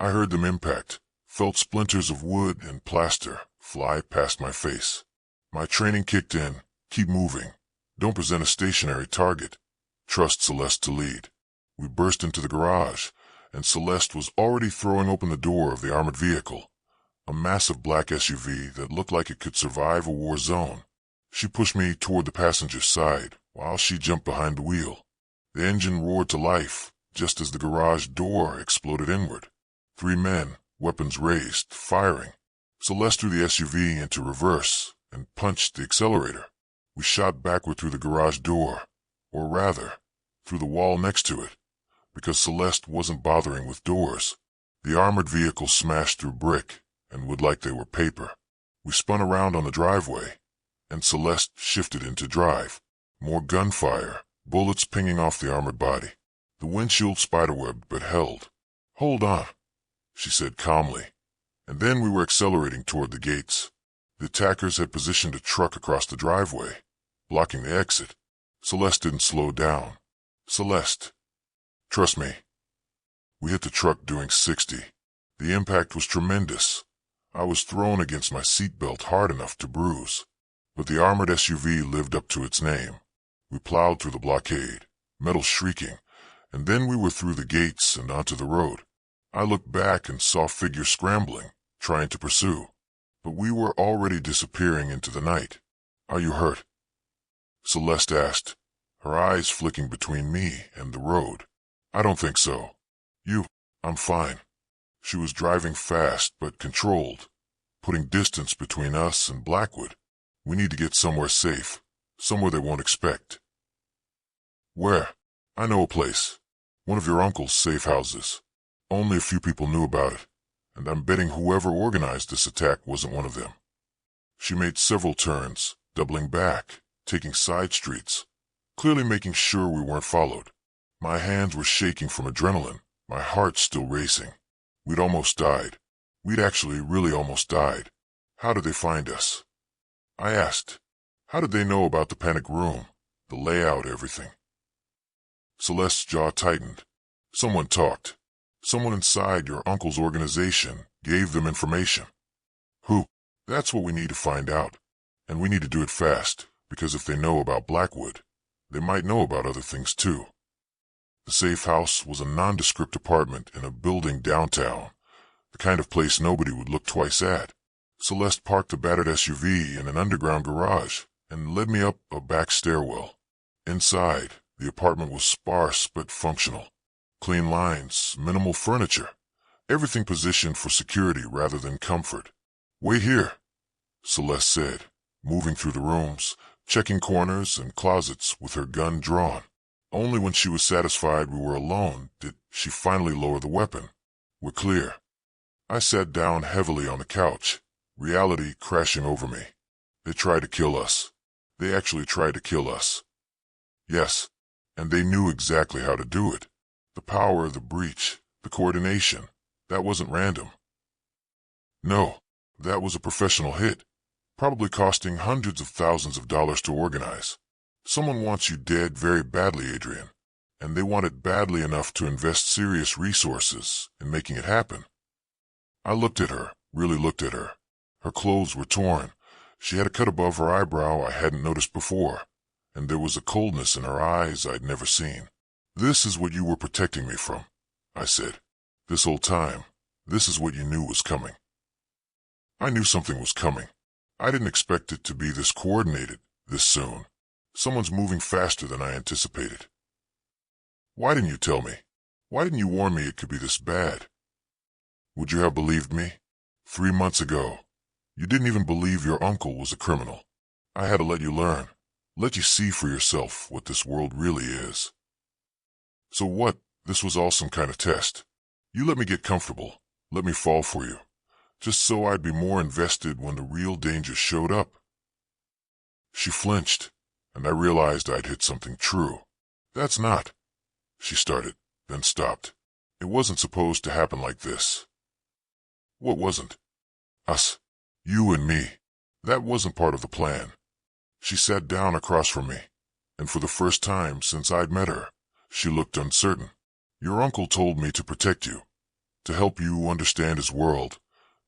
I heard them impact, felt splinters of wood and plaster fly past my face. My training kicked in. Keep moving. Don't present a stationary target. Trust Celeste to lead. We burst into the garage, and Celeste was already throwing open the door of the armored vehicle, a massive black SUV that looked like it could survive a war zone. She pushed me toward the passenger's side while she jumped behind the wheel. The engine roared to life just as the garage door exploded inward. 3 men, weapons raised, firing. Celeste threw the SUV into reverse and punched the accelerator. We shot backward through the garage door, or rather, through the wall next to it, because Celeste wasn't bothering with doors. The armored vehicle smashed through brick and would like they were paper. We spun around on the driveway, and Celeste shifted into drive. More gunfire, bullets pinging off the armored body. The windshield spiderwebbed but held. "Hold on," she said calmly, and then we were accelerating toward the gates. The attackers had positioned a truck across the driveway, blocking the exit. Celeste didn't slow down. "Celeste, trust me." We hit the truck doing 60. The impact was tremendous. I was thrown against my seatbelt hard enough to bruise. But the armored SUV lived up to its name. We plowed through the blockade, metal shrieking, and then we were through the gates and onto the road. I looked back and saw figures scrambling, trying to pursue. But we were already disappearing into the night. "Are you hurt?" Celeste asked, her eyes flicking between me and the road. "I don't think so. I'm fine." She was driving fast but controlled, putting distance between us and Blackwood. "We need to get somewhere safe, somewhere they won't expect." "Where?" "I know a place. One of your uncle's safe houses. Only a few people knew about it, and I'm betting whoever organized this attack wasn't one of them." She made several turns, doubling back, taking side streets, clearly making sure we weren't followed. My hands were shaking from adrenaline, my heart still racing. We'd almost died. We'd actually really almost died. "How did they find us?" I asked. "How did they know about the panic room, the layout, everything?" Celeste's jaw tightened. "Someone talked. Someone inside your uncle's organization gave them information." "Who?" "That's what we need to find out. And we need to do it fast, because if they know about Blackwood, they might know about other things too." The safe house was a nondescript apartment in a building downtown, the kind of place nobody would look twice at. Celeste parked the battered SUV in an underground garage and led me up a back stairwell. Inside, the apartment was sparse but functional. Clean lines, minimal furniture, everything positioned for security rather than comfort. "Wait here," Celeste said, moving through the rooms, checking corners and closets with her gun drawn. Only when she was satisfied we were alone did she finally lower the weapon. "We're clear." I sat down heavily on the couch, reality crashing over me. They tried to kill us. They actually tried to kill us. Yes, and they knew exactly how to do it. The power, the breach, the coordination, that wasn't random. No, that was a professional hit, probably costing hundreds of thousands of dollars to organize. Someone wants you dead very badly, Adrian, and they want it badly enough to invest serious resources in making it happen. I looked at her, really looked at her. Her clothes were torn. She had a cut above her eyebrow I hadn't noticed before, and there was a coldness in her eyes I'd never seen. "This is what you were protecting me from," I said. "This whole time, this is what you knew was coming." I knew something was coming. I didn't expect it to be this coordinated, this soon. Someone's moving faster than I anticipated. "Why didn't you tell me? Why didn't you warn me it could be this bad?" "Would you have believed me? 3 months ago, you didn't even believe your uncle was a criminal. I had to let you learn, let you see for yourself what this world really is." "So what? This was all some kind of test. You let me get comfortable, let me fall for you, just so I'd be more invested when the real danger showed up." She flinched, and I realized I'd hit something true. "That's not," she started, then stopped. "It wasn't supposed to happen like this." "What wasn't?" "Us. You and me. That wasn't part of the plan." She sat down across from me, and for the first time since I'd met her, she looked uncertain. "Your uncle told me to protect you, to help you understand his world,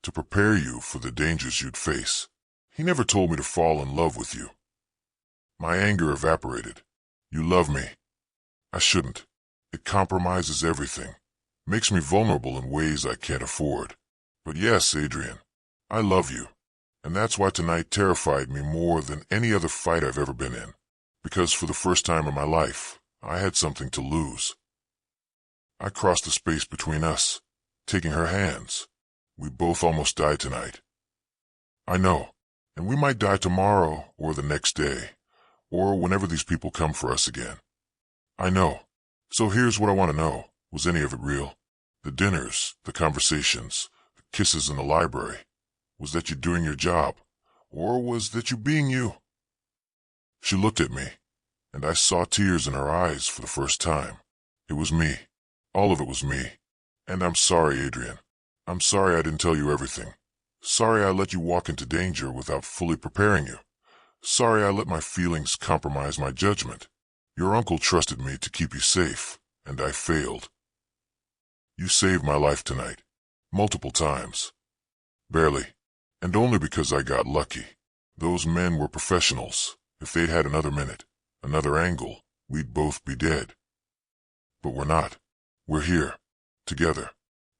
to prepare you for the dangers you'd face. He never told me to fall in love with you." My anger evaporated. "You love me. I shouldn't. It compromises everything, makes me vulnerable in ways I can't afford. But yes, Adrian, I love you, and that's why tonight terrified me more than any other fight I've ever been in, because for the first time in my life, I had something to lose." I crossed the space between us, taking her hands. "We both almost died tonight. I know. And we might die tomorrow or the next day, or whenever these people come for us again. I know. So here's what I want to know. Was any of it real? The dinners, the conversations, the kisses in the library. Was that you doing your job? Or was that you being you? She looked at me, and I saw tears in her eyes for the first time. It was me. All of it was me. And I'm sorry, Adrian. I'm sorry I didn't tell you everything. Sorry I let you walk into danger without fully preparing you. Sorry I let my feelings compromise my judgment. Your uncle trusted me to keep you safe, and I failed. You saved my life tonight. Multiple times. Barely. And only because I got lucky. Those men were professionals. If they'd had another minute, another angle, we'd both be dead. But we're not. We're here. Together.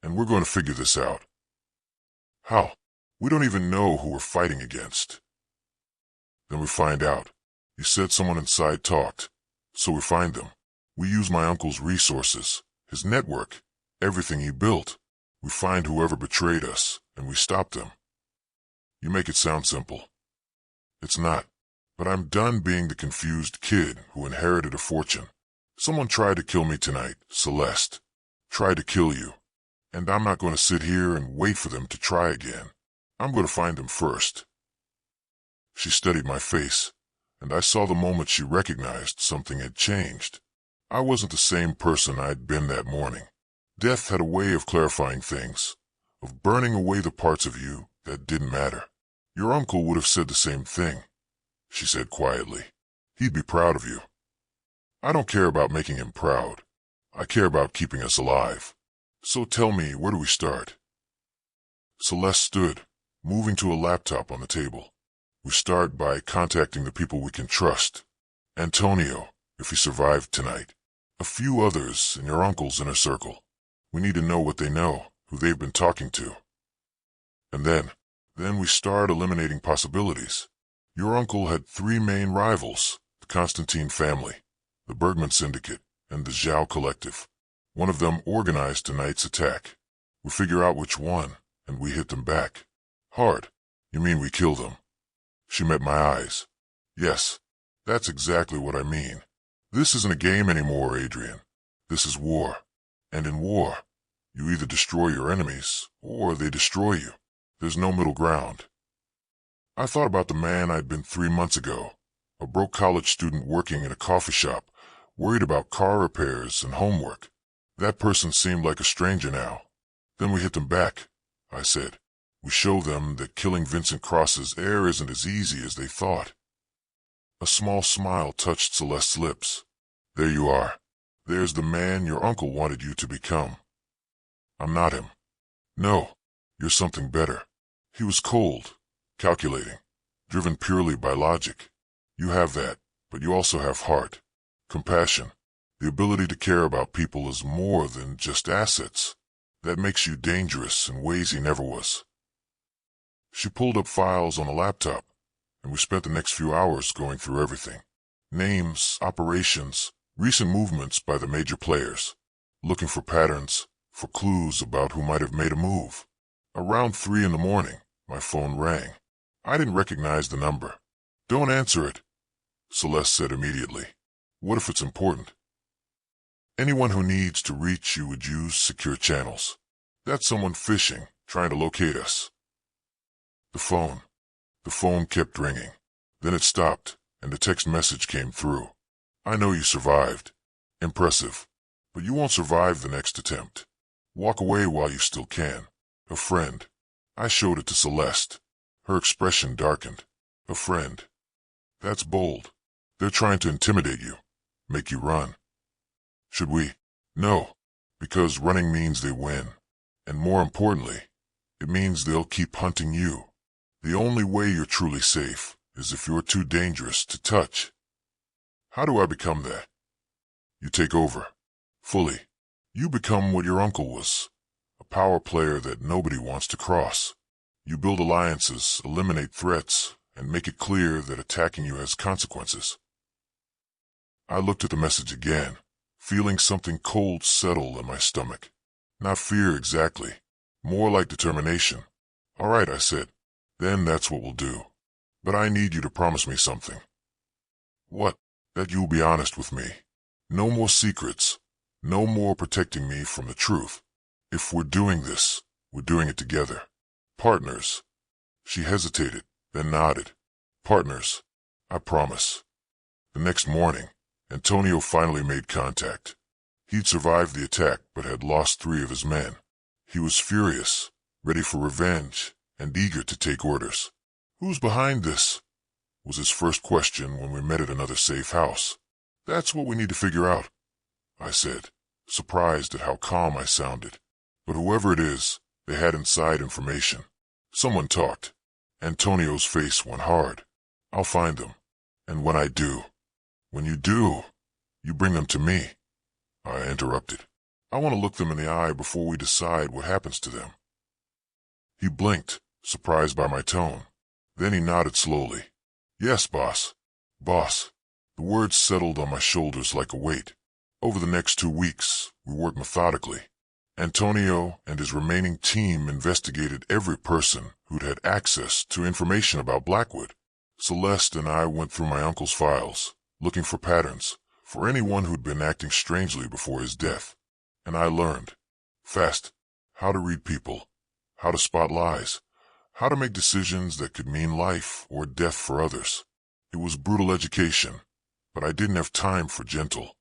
And we're going to figure this out. How? We don't even know who we're fighting against. Then we find out. You said someone inside talked. So we find them. We use my uncle's resources, his network, everything he built. We find whoever betrayed us, and we stop them. You make it sound simple. It's not. But I'm done being the confused kid who inherited a fortune. Someone tried to kill me tonight, Celeste. Tried to kill you. And I'm not going to sit here and wait for them to try again. I'm going to find them first. She studied my face, and I saw the moment she recognized something had changed. I wasn't the same person I'd been that morning. Death had a way of clarifying things, of burning away the parts of you that didn't matter. Your uncle would have said the same thing, she said quietly. He'd be proud of you. I don't care about making him proud. I care about keeping us alive. So tell me, where do we start? Celeste stood, moving to a laptop on the table. We start by contacting the people we can trust. Antonio, if he survived tonight. A few others in your uncle's inner circle. We need to know what they know, who they've been talking to. And then we start eliminating possibilities. Your uncle had three main rivals, the Constantine family, the Bergman Syndicate, and the Zhao Collective. One of them organized tonight's attack. We figure out which one, and we hit them back. Hard. You mean we kill them? She met my eyes. Yes, that's exactly what I mean. This isn't a game anymore, Adrian. This is war. And in war, you either destroy your enemies, or they destroy you. There's no middle ground. I thought about the man I'd been 3 months ago, a broke college student working in a coffee shop, worried about car repairs and homework. That person seemed like a stranger now. Then we hit them back, I said. We show them that killing Vincent Cross's heir isn't as easy as they thought. A small smile touched Celeste's lips. There you are. There's the man your uncle wanted you to become. I'm not him. No, you're something better. He was cold, calculating, driven purely by logic. You have that, but you also have heart, compassion. The ability to care about people is more than just assets. That makes you dangerous in ways he never was. She pulled up files on a laptop, and we spent the next few hours going through everything. Names, operations, recent movements by the major players, looking for patterns, for clues about who might have made a move. Around 3 in the morning, my phone rang. I didn't recognize the number. Don't answer it, Celeste said immediately. What if it's important? Anyone who needs to reach you would use secure channels. That's someone phishing, trying to locate us. The phone kept ringing. Then it stopped, and a text message came through. I know you survived. Impressive. But you won't survive the next attempt. Walk away while you still can. A friend. I showed it to Celeste. Her expression darkened. A friend. That's bold. They're trying to intimidate you. Make you run. Should we? No. Because running means they win. And more importantly, it means they'll keep hunting you. The only way you're truly safe is if you're too dangerous to touch. How do I become that? You take over. Fully. You become what your uncle was. A power player that nobody wants to cross. You build alliances, eliminate threats, and make it clear that attacking you has consequences. I looked at the message again, feeling something cold settle in my stomach. Not fear exactly. More like determination. All right, I said. Then that's what we'll do. But I need you to promise me something. What? That you'll be honest with me. No more secrets. No more protecting me from the truth. If we're doing this, we're doing it together. Partners. She hesitated, then nodded. Partners. I promise. The next morning, Antonio finally made contact. He'd survived the attack but had lost 3 of his men. He was furious, ready for revenge, and eager to take orders. "Who's behind this?" was his first question when we met at another safe house. "That's what we need to figure out," I said, surprised at how calm I sounded. But whoever it is, they had inside information. Someone talked. Antonio's face went hard. "I'll find them. And when I do, when you do, you bring them to me," I interrupted. "I want to look them in the eye before we decide what happens to them." He blinked, surprised by my tone. Then he nodded slowly. "Yes, boss. Boss." The words settled on my shoulders like a weight. Over the next 2 weeks, we worked methodically. Antonio and his remaining team investigated every person who'd had access to information about Blackwood. Celeste and I went through my uncle's files, looking for patterns, for anyone who'd been acting strangely before his death. And I learned, fast, how to read people, how to spot lies, how to make decisions that could mean life or death for others. It was brutal education, but I didn't have time for gentle.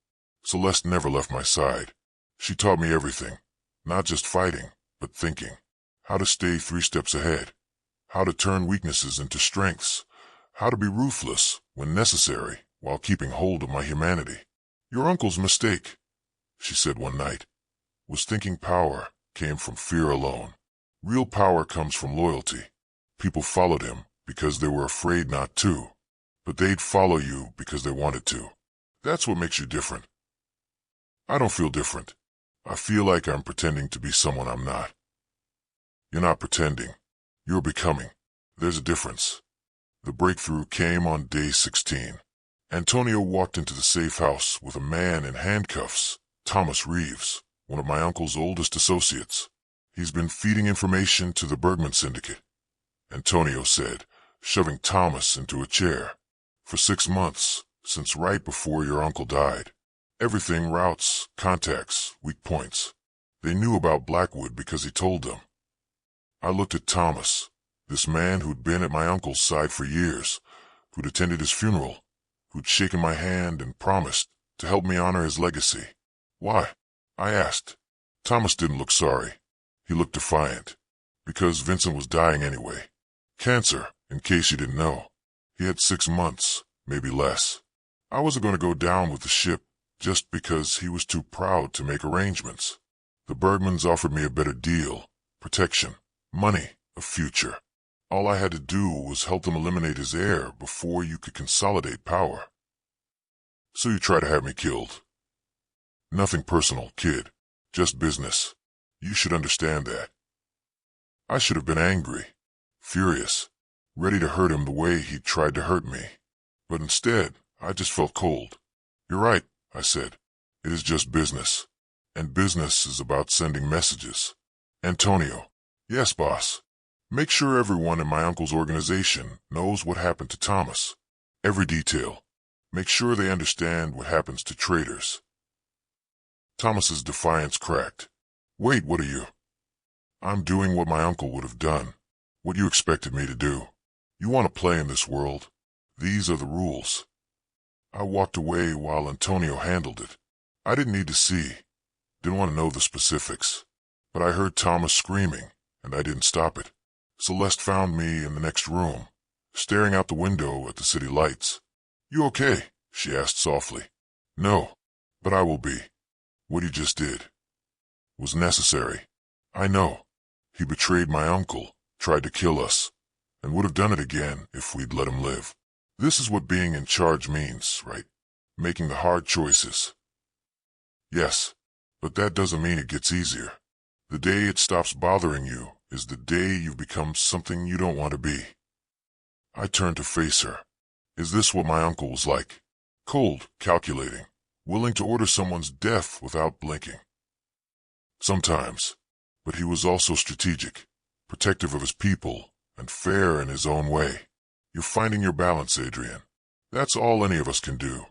Celeste never left my side. She taught me everything, not just fighting, but thinking. How to stay 3 steps ahead, how to turn weaknesses into strengths, how to be ruthless when necessary while keeping hold of my humanity. "Your uncle's mistake," she said one night, "was thinking power came from fear alone. Real power comes from loyalty. People followed him because they were afraid not to, but they'd follow you because they wanted to. That's what makes you different." I don't feel different. I feel like I'm pretending to be someone I'm not. You're not pretending. You're becoming. There's a difference. The breakthrough came on day 16. Antonio walked into the safe house with a man in handcuffs, Thomas Reeves, one of my uncle's oldest associates. "He's been feeding information to the Bergman Syndicate," Antonio said, shoving Thomas into a chair. "For 6 months, since right before your uncle died. Everything: routes, contacts, weak points. They knew about Blackwood because he told them." I looked at Thomas, this man who'd been at my uncle's side for years, who'd attended his funeral, who'd shaken my hand and promised to help me honor his legacy. "Why?" I asked. Thomas didn't look sorry. He looked defiant. "Because Vincent was dying anyway. Cancer, in case you didn't know. He had 6 months, maybe less. I wasn't going to go down with the ship just because he was too proud to make arrangements. The Bergmans offered me a better deal, protection, money, a future. All I had to do was help them eliminate his heir before you could consolidate power. So you try to have me killed. Nothing personal, kid. Just business. You should understand that." I should have been angry, furious, ready to hurt him the way he tried to hurt me. But instead, I just felt cold. "You're right," I said. "It is just business. And business is about sending messages." "Antonio." "Yes, boss. Make sure everyone in my uncle's organization knows what happened to Thomas. Every detail. Make sure they understand what happens to traitors." Thomas's defiance cracked. "Wait, what are you?" "I'm doing what my uncle would have done. What you expected me to do. You want to play in this world. These are the rules." I walked away while Antonio handled it. I didn't need to see. Didn't want to know the specifics. But I heard Thomas screaming, and I didn't stop it. Celeste found me in the next room, staring out the window at the city lights. "You okay?" she asked softly. "No, but I will be. What you just did was necessary. I know. He betrayed my uncle, tried to kill us, and would have done it again if we'd let him live. This is what being in charge means, right? Making the hard choices." "Yes, but that doesn't mean it gets easier. The day it stops bothering you is the day you've become something you don't want to be." I turned to face her. Is this what my uncle was like? Cold, calculating, willing to order someone's death without blinking. Sometimes, but he was also strategic, protective of his people, and fair in his own way. You're finding your balance, Adrian. That's all any of us can do.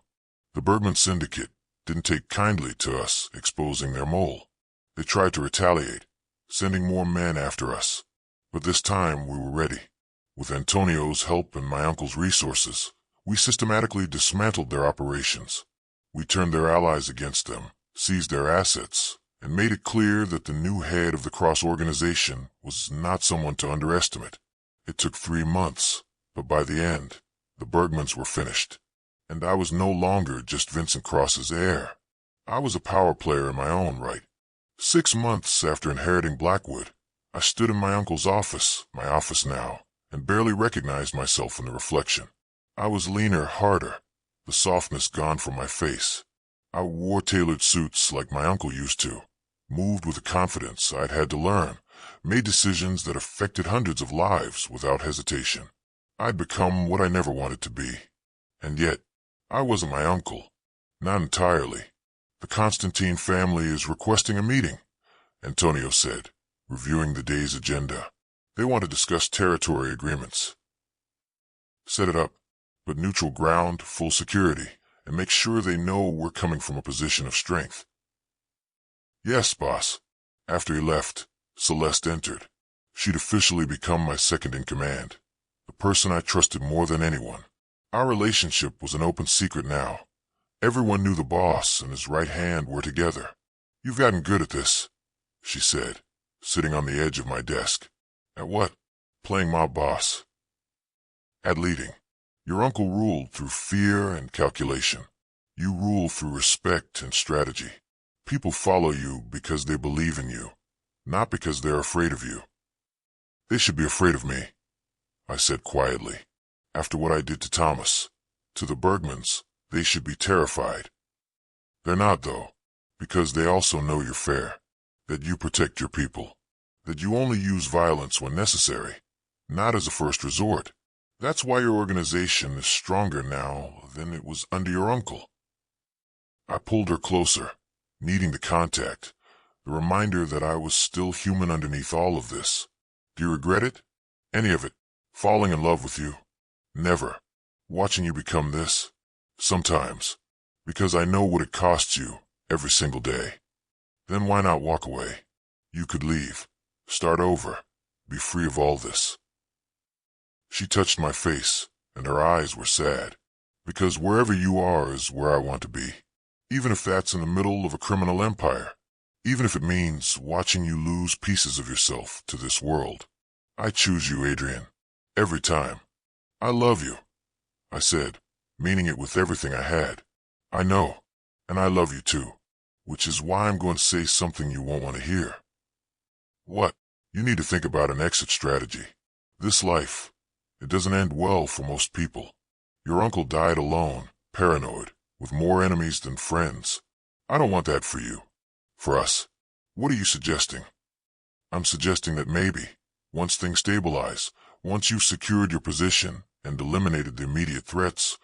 The Bergman Syndicate didn't take kindly to us exposing their mole. They tried to retaliate, sending more men after us. But this time we were ready. With Antonio's help and my uncle's resources, we systematically dismantled their operations. We turned their allies against them, seized their assets, and made it clear that the new head of the Cross organization was not someone to underestimate. It took 3 months, but by the end, the Bergmans were finished. And I was no longer just Vincent Cross's heir. I was a power player in my own right. 6 months after inheriting Blackwood, I stood in my uncle's office, my office now, and barely recognized myself in the reflection. I was leaner, harder, the softness gone from my face. I wore tailored suits like my uncle used to, moved with a confidence I'd had to learn, made decisions that affected hundreds of lives without hesitation. I'd become what I never wanted to be. And yet, I wasn't my uncle. Not entirely. The Constantine family is requesting a meeting, Antonio said, reviewing the day's agenda. They want to discuss territory agreements. Set it up, but neutral ground, full security, and make sure they know we're coming from a position of strength. Yes, boss. After he left, Celeste entered. She'd officially become my second in command, the person I trusted more than anyone. Our relationship was an open secret now. Everyone knew the boss and his right hand were together. You've gotten good at this, she said, sitting on the edge of my desk. At what? Playing mob boss. At leading. Your uncle ruled through fear and calculation. You rule through respect and strategy. People follow you because they believe in you, not because they're afraid of you. They should be afraid of me, I said quietly. After what I did to Thomas, to the Bergmans, they should be terrified. They're not, though, because they also know you're fair, that you protect your people, that you only use violence when necessary, not as a first resort. That's why your organization is stronger now than it was under your uncle. I pulled her closer, needing the contact, the reminder that I was still human underneath all of this. Do you regret it? Any of it? Falling in love with you? Never. Watching you become this? Sometimes. Because I know what it costs you every single day. Then why not walk away? You could leave. Start over. Be free of all this. She touched my face, and her eyes were sad. Because wherever you are is where I want to be. Even if that's in the middle of a criminal empire. Even if it means watching you lose pieces of yourself to this world. I choose you, Adrian. Every time. I love you, I said, meaning it with everything I had. I know, and I love you too, which is why I'm going to say something you won't want to hear. What? You need to think about an exit strategy. This life, it doesn't end well for most people. Your uncle died alone, paranoid, with more enemies than friends. I don't want that for you. For us. What are you suggesting? I'm suggesting that maybe, once things stabilize, once you've secured your position and eliminated the immediate threats,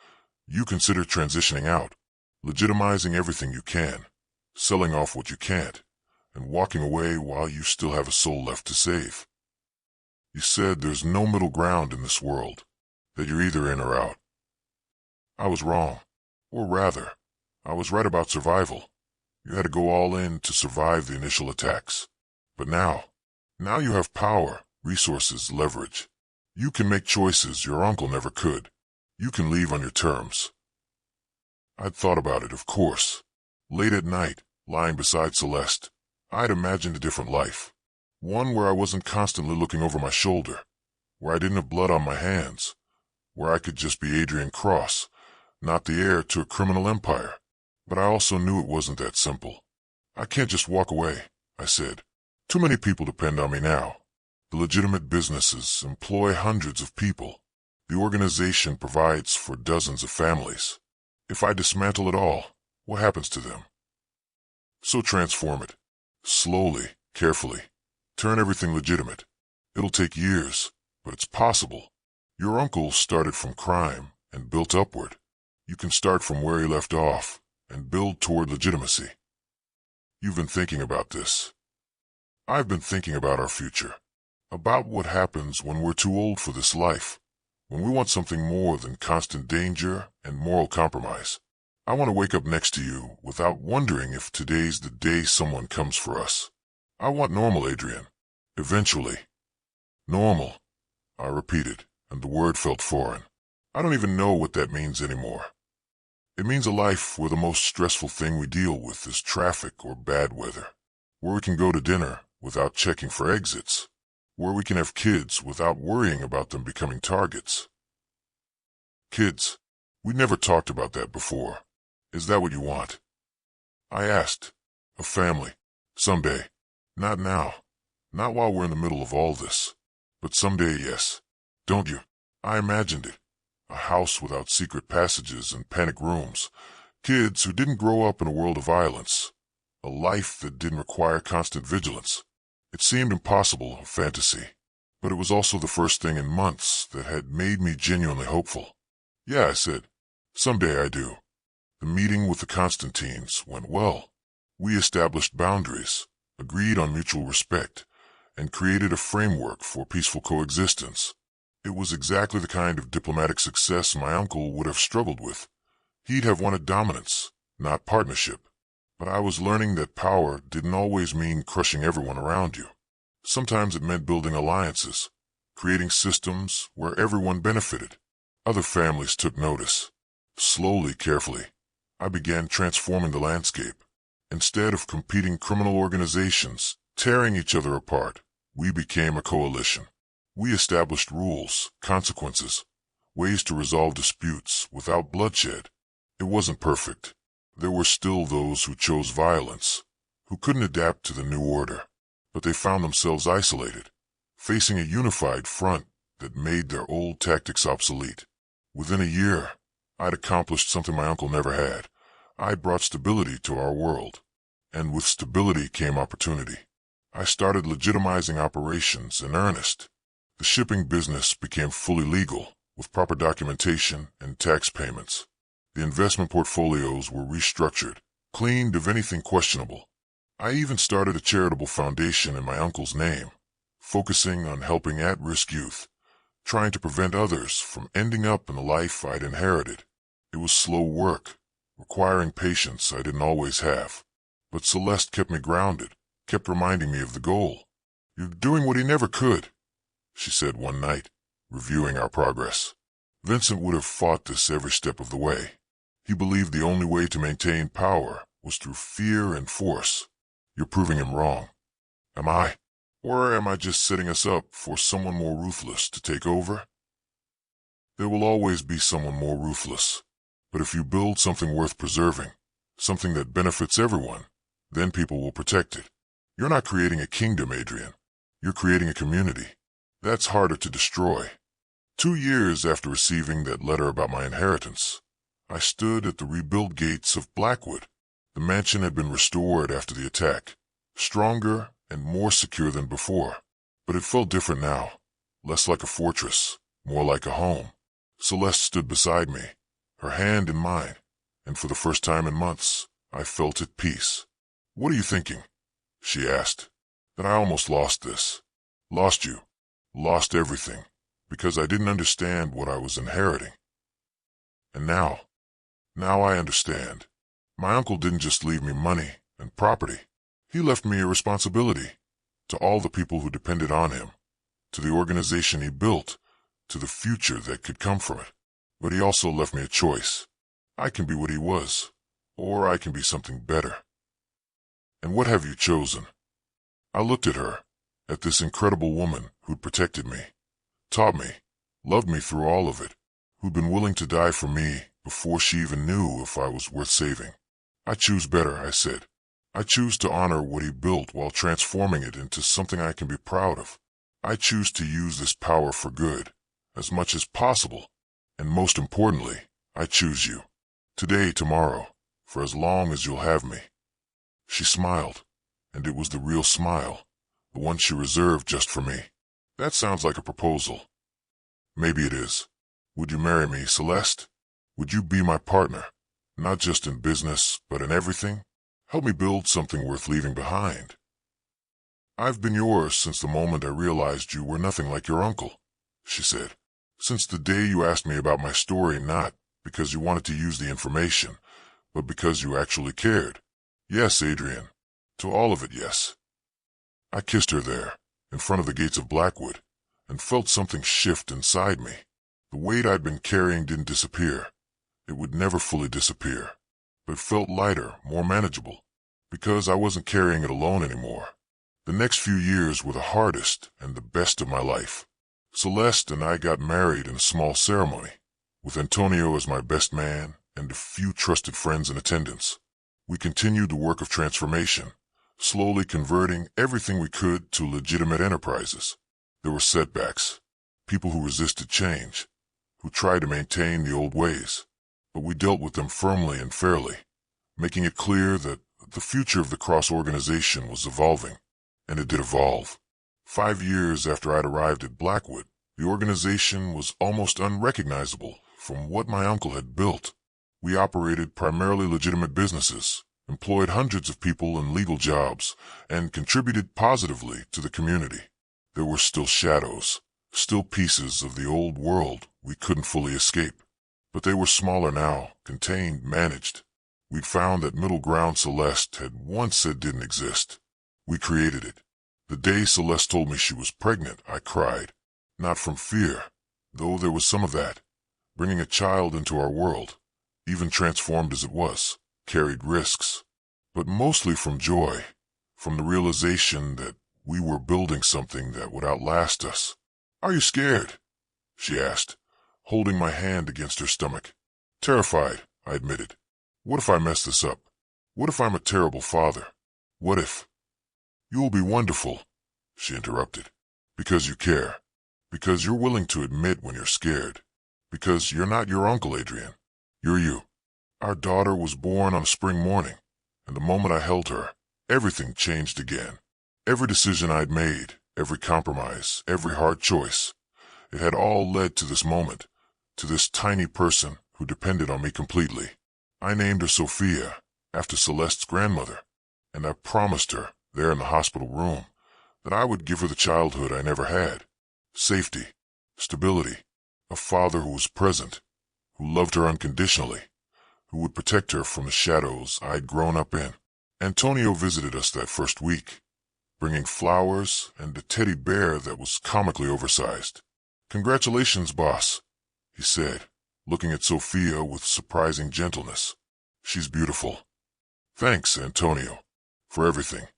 you consider transitioning out, legitimizing everything you can, selling off what you can't, and walking away while you still have a soul left to save. You said there's no middle ground in this world, that you're either in or out. I was wrong. Or rather, I was right about survival. You had to go all in to survive the initial attacks. But now you have power, resources, leverage. You can make choices your uncle never could. You can leave on your terms. I'd thought about it, of course. Late at night, lying beside Celeste, I'd imagined a different life. One where I wasn't constantly looking over my shoulder, where I didn't have blood on my hands, where I could just be Adrian Cross, not the heir to a criminal empire. But I also knew it wasn't that simple. I can't just walk away, I said. Too many people depend on me now. The legitimate businesses employ hundreds of people. The organization provides for dozens of families. If I dismantle it all, what happens to them? So transform it. Slowly, carefully. Turn everything legitimate. It'll take years, but it's possible. Your uncle started from crime and built upward. You can start from where he left off and build toward legitimacy. You've been thinking about this. I've been thinking about our future. About what happens when we're too old for this life, when we want something more than constant danger and moral compromise. I want to wake up next to you without wondering if today's the day someone comes for us. I want normal, Adrian. Eventually. Normal, I repeated, and the word felt foreign. I don't even know what that means anymore. It means a life where the most stressful thing we deal with is traffic or bad weather, where we can go to dinner without checking for exits, where we can have kids without worrying about them becoming targets. Kids, we never talked about that before. Is that what you want? I asked. A family. Someday. Not now. Not while we're in the middle of all this. But someday, yes. Don't you? I imagined it. A house without secret passages and panic rooms. Kids who didn't grow up in a world of violence. A life that didn't require constant vigilance. It seemed impossible, a fantasy. But it was also the first thing in months that had made me genuinely hopeful. Yeah, I said. Someday I do. The meeting with the Constantines went well. We established boundaries, agreed on mutual respect, and created a framework for peaceful coexistence. It was exactly the kind of diplomatic success my uncle would have struggled with. He'd have wanted dominance, not partnership. But I was learning that power didn't always mean crushing everyone around you. Sometimes it meant building alliances, creating systems where everyone benefited. Other families took notice. Slowly, carefully, I began transforming the landscape. Instead of competing criminal organizations tearing each other apart, we became a coalition. We established rules, consequences, ways to resolve disputes without bloodshed. It wasn't perfect. There were still those who chose violence, who couldn't adapt to the new order, but they found themselves isolated, facing a unified front that made their old tactics obsolete. Within a year, I'd accomplished something my uncle never had. I brought stability to our world, and with stability came opportunity. I started legitimizing operations in earnest. The shipping business became fully legal, with proper documentation and tax payments. The investment portfolios were restructured, cleaned of anything questionable. I even started a charitable foundation in my uncle's name, focusing on helping at-risk youth, trying to prevent others from ending up in the life I'd inherited. It was slow work, requiring patience I didn't always have. But Celeste kept me grounded, kept reminding me of the goal. "You're doing what he never could," she said one night, reviewing our progress. Vincent would have fought this every step of the way. He believed the only way to maintain power was through fear and force. You're proving him wrong. Am I? Or am I just setting us up for someone more ruthless to take over? There will always be someone more ruthless. But if you build something worth preserving, something that benefits everyone, then people will protect it. You're not creating a kingdom, Adrian. You're creating a community. That's harder to destroy. 2 years after receiving that letter about my inheritance, I stood at the rebuilt gates of Blackwood. The mansion had been restored after the attack, stronger and more secure than before. But it felt different now, less like a fortress, more like a home. Celeste stood beside me, her hand in mine, and for the first time in months, I felt at peace. "What are you thinking?" she asked. "That I almost lost this. Lost you. Lost everything, because I didn't understand what I was inheriting. And now I understand. My uncle didn't just leave me money and property. He left me a responsibility to all the people who depended on him, to the organization he built, to the future that could come from it. But he also left me a choice. I can be what he was, or I can be something better. And what have you chosen?" I looked at her, at this incredible woman who'd protected me, taught me, loved me through all of it, who'd been willing to die for me before she even knew if I was worth saving. "I choose better," I said. "I choose to honor what he built while transforming it into something I can be proud of. I choose to use this power for good, as much as possible. And most importantly, I choose you. Today, tomorrow, for as long as you'll have me." She smiled, and it was the real smile, the one she reserved just for me. "That sounds like a proposal." "Maybe it is. Would you marry me, Celeste? Would you be my partner, not just in business, but in everything? Help me build something worth leaving behind?" I've been yours since the moment I realized you were nothing like your uncle, she said. Since the day you asked me about my story, not because you wanted to use the information, but because you actually cared. Yes, Adrian. To all of it, yes. I kissed her there, in front of the gates of Blackwood, and felt something shift inside me. The weight I'd been carrying didn't disappear. It would never fully disappear, but felt lighter, more manageable, because I wasn't carrying it alone anymore. The next few years were the hardest and the best of my life. Celeste and I got married in a small ceremony, with Antonio as my best man and a few trusted friends in attendance. We continued the work of transformation, slowly converting everything we could to legitimate enterprises. There were setbacks, people who resisted change, who tried to maintain the old ways, but we dealt with them firmly and fairly, making it clear that the future of the Cross organization was evolving, and it did evolve. 5 years after I'd arrived at Blackwood, the organization was almost unrecognizable from what my uncle had built. We operated primarily legitimate businesses, employed hundreds of people in legal jobs, and contributed positively to the community. There were still shadows, still pieces of the old world we couldn't fully escape. But they were smaller now, contained, managed. We'd found that middle ground Celeste had once said didn't exist. We created it. The day Celeste told me she was pregnant, I cried. Not from fear, though there was some of that. Bringing a child into our world, even transformed as it was, carried risks. But mostly from joy, from the realization that we were building something that would outlast us. Are you scared? She asked, holding my hand against her stomach. Terrified, I admitted. What if I mess this up? What if I'm a terrible father? What if... You'll be wonderful, she interrupted. Because you care. Because you're willing to admit when you're scared. Because you're not your uncle, Adrian. You're you. Our daughter was born on a spring morning, and the moment I held her, everything changed again. Every decision I'd made, every compromise, every hard choice, it had all led to this moment, to this tiny person who depended on me completely. I named her Sophia, after Celeste's grandmother, and I promised her, there in the hospital room, that I would give her the childhood I never had. Safety, stability, a father who was present, who loved her unconditionally, who would protect her from the shadows I'd grown up in. Antonio visited us that first week, bringing flowers and a teddy bear that was comically oversized. Congratulations, boss, he said, looking at Sophia with surprising gentleness. She's beautiful. Thanks, Antonio, for everything.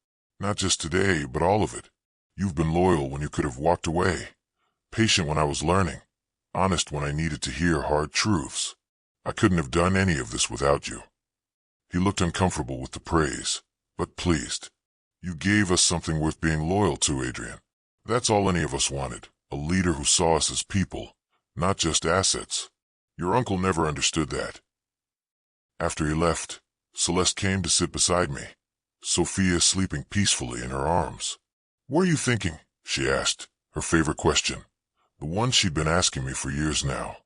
Not just today, but all of it. You've been loyal when you could have walked away, patient when I was learning, honest when I needed to hear hard truths. I couldn't have done any of this without you. He looked uncomfortable with the praise, but pleased. You gave us something worth being loyal to, Adrian. That's all any of us wanted, a leader who saw us as people, not just assets. Your uncle never understood that. After he left, Celeste came to sit beside me, Sophia sleeping peacefully in her arms. What are you thinking? She asked, her favorite question, the one she'd been asking me for years now.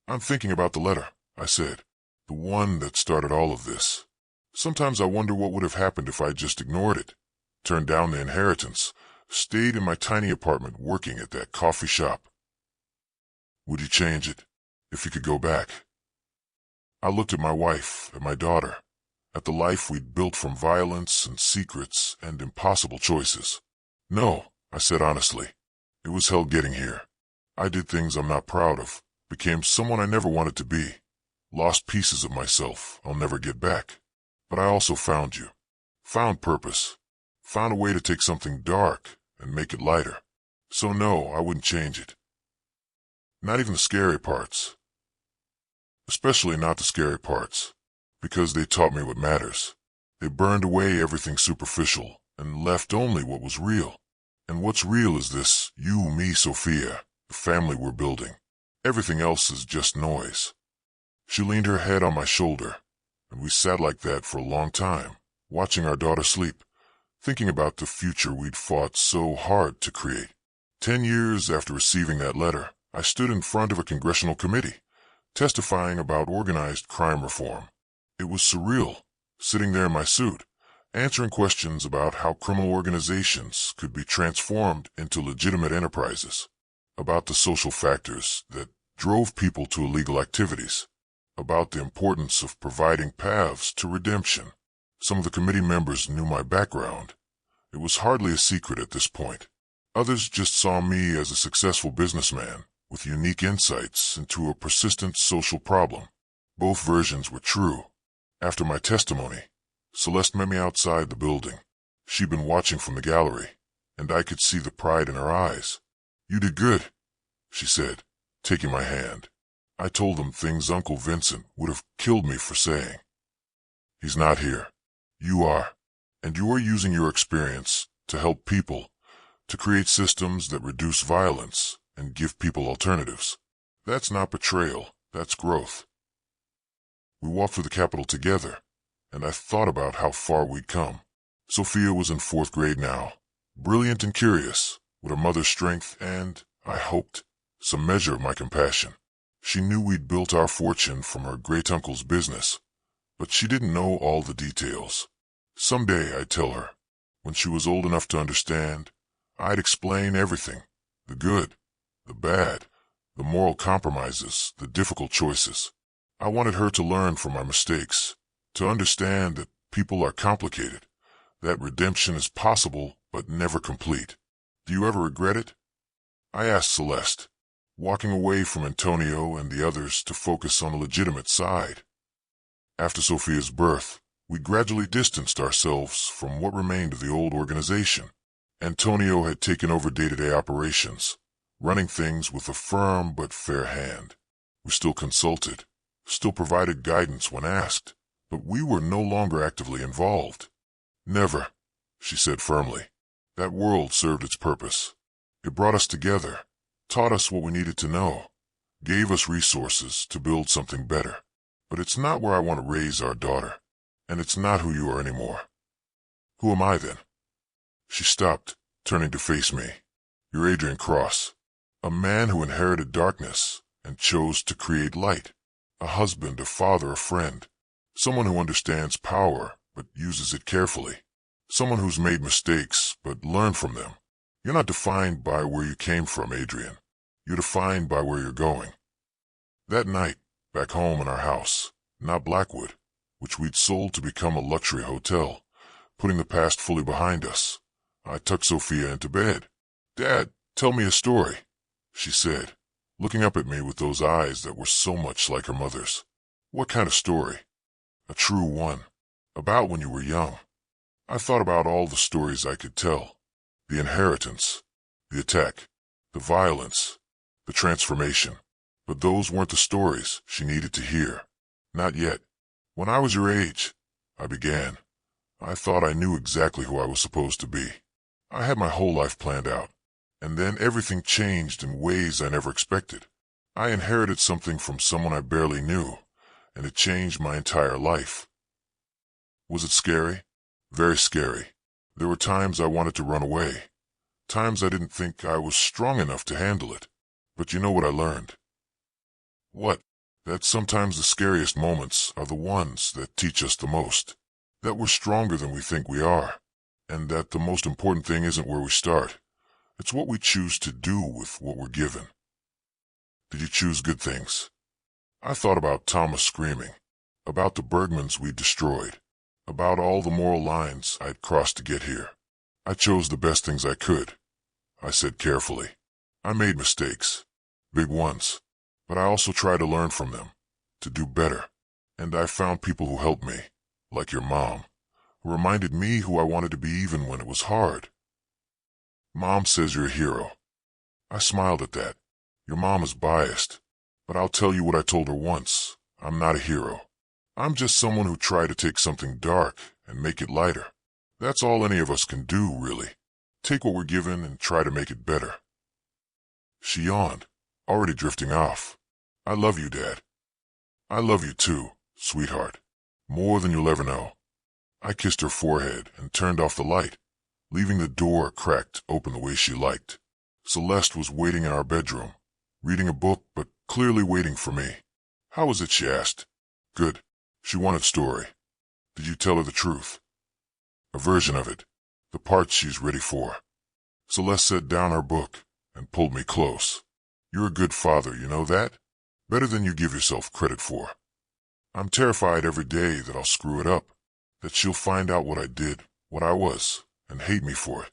I'm thinking about the letter, I said, the one that started all of this. Sometimes I wonder what would have happened if I just ignored it, turned down the inheritance, stayed in my tiny apartment working at that coffee shop. Would you change it, if you could go back? I looked at my wife, at my daughter, at the life we'd built from violence and secrets and impossible choices. No, I said honestly. It was hell getting here. I did things I'm not proud of, became someone I never wanted to be, lost pieces of myself I'll never get back. But I also found you, found purpose, found a way to take something dark and make it lighter. So no, I wouldn't change it. Not even the scary parts. Especially not the scary parts, because they taught me what matters. They burned away everything superficial and left only what was real. And what's real is this, you, me, Sophia, the family we're building. Everything else is just noise. She leaned her head on my shoulder, and we sat like that for a long time, watching our daughter sleep, thinking about the future we'd fought so hard to create. 10 years after receiving that letter, I stood in front of a congressional committee, testifying about organized crime reform. It was surreal, sitting there in my suit, answering questions about how criminal organizations could be transformed into legitimate enterprises, about the social factors that drove people to illegal activities, about the importance of providing paths to redemption. Some of the committee members knew my background. It was hardly a secret at this point. Others just saw me as a successful businessman with unique insights into a persistent social problem. Both versions were true. After my testimony, Celeste met me outside the building. She'd been watching from the gallery, and I could see the pride in her eyes. "You did good," she said, taking my hand. I told them things Uncle Vincent would have killed me for saying. "He's not here. You are. And you are using your experience to help people, to create systems that reduce violence and give people alternatives. That's not betrayal, that's growth." We walked through the Capitol together, and I thought about how far we'd come. Sophia was in 4th grade now, brilliant and curious, with her mother's strength and, I hoped, some measure of my compassion. She knew we'd built our fortune from her great-uncle's business, but she didn't know all the details. Someday, I'd tell her, when she was old enough to understand, I'd explain everything, the good, the bad, the moral compromises, the difficult choices. I wanted her to learn from our mistakes, to understand that people are complicated, that redemption is possible but never complete. "Do you ever regret it?" I asked Celeste, walking away from Antonio and the others to focus on the legitimate side. After Sophia's birth, we gradually distanced ourselves from what remained of the old organization. Antonio had taken over day-to-day operations, running things with a firm but fair hand. We still consulted, still provided guidance when asked, but we were no longer actively involved. "Never," she said firmly. "That world served its purpose. It brought us together, taught us what we needed to know, gave us resources to build something better. But it's not where I want to raise our daughter, and it's not who you are anymore." "Who am I then?" She stopped, turning to face me. "You're Adrian Cross, a man who inherited darkness and chose to create light, a husband, a father, a friend, someone who understands power but uses it carefully, someone who's made mistakes but learned from them. You're not defined by where you came from, Adrian. You're defined by where you're going." That night, back home in our house, not Blackwood, which we'd sold to become a luxury hotel, putting the past fully behind us, I tucked Sophia into bed. "Dad, tell me a story," she said, looking up at me with those eyes that were so much like her mother's. "What kind of story?" "A true one. About when you were young." I thought about all the stories I could tell. The inheritance, the attack, the violence, the transformation. But those weren't the stories she needed to hear. Not yet. "When I was your age," I began, "I thought I knew exactly who I was supposed to be. I had my whole life planned out. And then everything changed in ways I never expected. I inherited something from someone I barely knew, and it changed my entire life." "Was it scary?" "Very scary. There were times I wanted to run away. Times I didn't think I was strong enough to handle it. But you know what I learned?" "What?" "That sometimes the scariest moments are the ones that teach us the most. That we're stronger than we think we are. And that the most important thing isn't where we start. It's what we choose to do with what we're given." "Did you choose good things?" I thought about Thomas screaming, about the Bergmans we'd destroyed, about all the moral lines I'd crossed to get here. "I chose the best things I could," I said carefully. "I made mistakes, big ones, but I also tried to learn from them, to do better. And I found people who helped me, like your mom, who reminded me who I wanted to be even when it was hard." "Mom says you're a hero." I smiled at that. "Your mom is biased, but I'll tell you what I told her once. I'm not a hero. I'm just someone who tried to take something dark and make it lighter. That's all any of us can do, really. Take what we're given and try to make it better." She yawned, already drifting off. "I love you, Dad." "I love you too, sweetheart. More than you'll ever know." I kissed her forehead and turned off the light, leaving the door cracked open the way she liked. Celeste was waiting in our bedroom, reading a book but clearly waiting for me. "How was it?" she asked. "Good. She wanted story." "Did you tell her the truth?" A version of it. The part she's ready for. Celeste set down her book and pulled me close. You're a good father, you know that? Better than you give yourself credit for. I'm terrified every day that I'll screw it up, that she'll find out what I did, what I was, and hate me for it.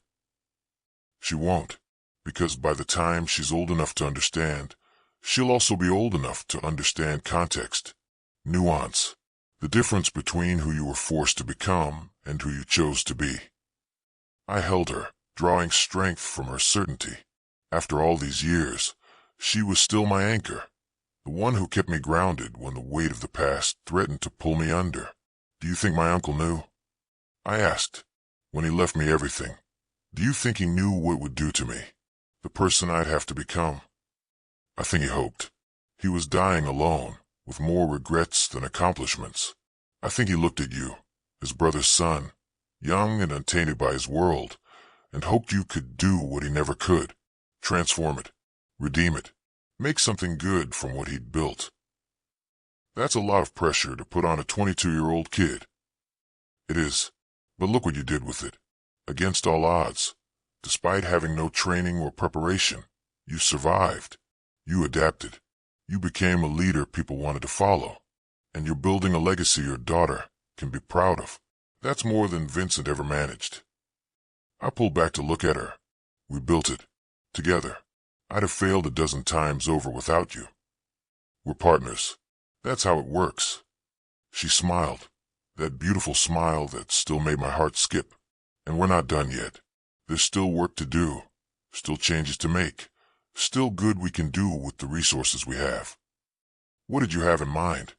She won't, because by the time she's old enough to understand, she'll also be old enough to understand context, nuance, the difference between who you were forced to become and who you chose to be. I held her, drawing strength from her certainty. After all these years, she was still my anchor, the one who kept me grounded when the weight of the past threatened to pull me under. Do you think my uncle knew? I asked, when he left me everything. Do you think he knew what it would do to me, the person I'd have to become? I think he hoped. He was dying alone, with more regrets than accomplishments. I think he looked at you, his brother's son, young and untainted by his world, and hoped you could do what he never could, transform it, redeem it, make something good from what he'd built. That's a lot of pressure to put on a 22-year-old kid. It is, but look what you did with it. Against all odds, despite having no training or preparation, you survived. You adapted. You became a leader people wanted to follow. And you're building a legacy your daughter can be proud of. That's more than Vincent ever managed. I pulled back to look at her. We built it. Together. I'd have failed a dozen times over without you. We're partners. That's how it works. She smiled. That beautiful smile that still made my heart skip. And we're not done yet. There's still work to do. Still changes to make. Still good we can do with the resources we have. What did you have in mind?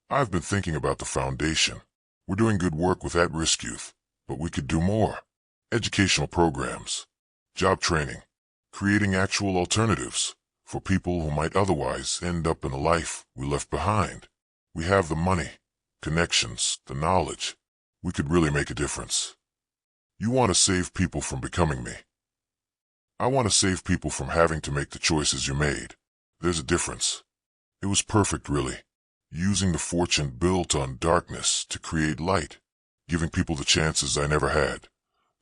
I've been thinking about the foundation. We're doing good work with at-risk youth, but we could do more. Educational programs, job training, creating actual alternatives for people who might otherwise end up in a life we left behind. We have the money, connections, the knowledge. We could really make a difference. You want to save people from becoming me. I want to save people from having to make the choices you made. There's a difference. It was perfect, really. Using the fortune built on darkness to create light, giving people the chances I never had,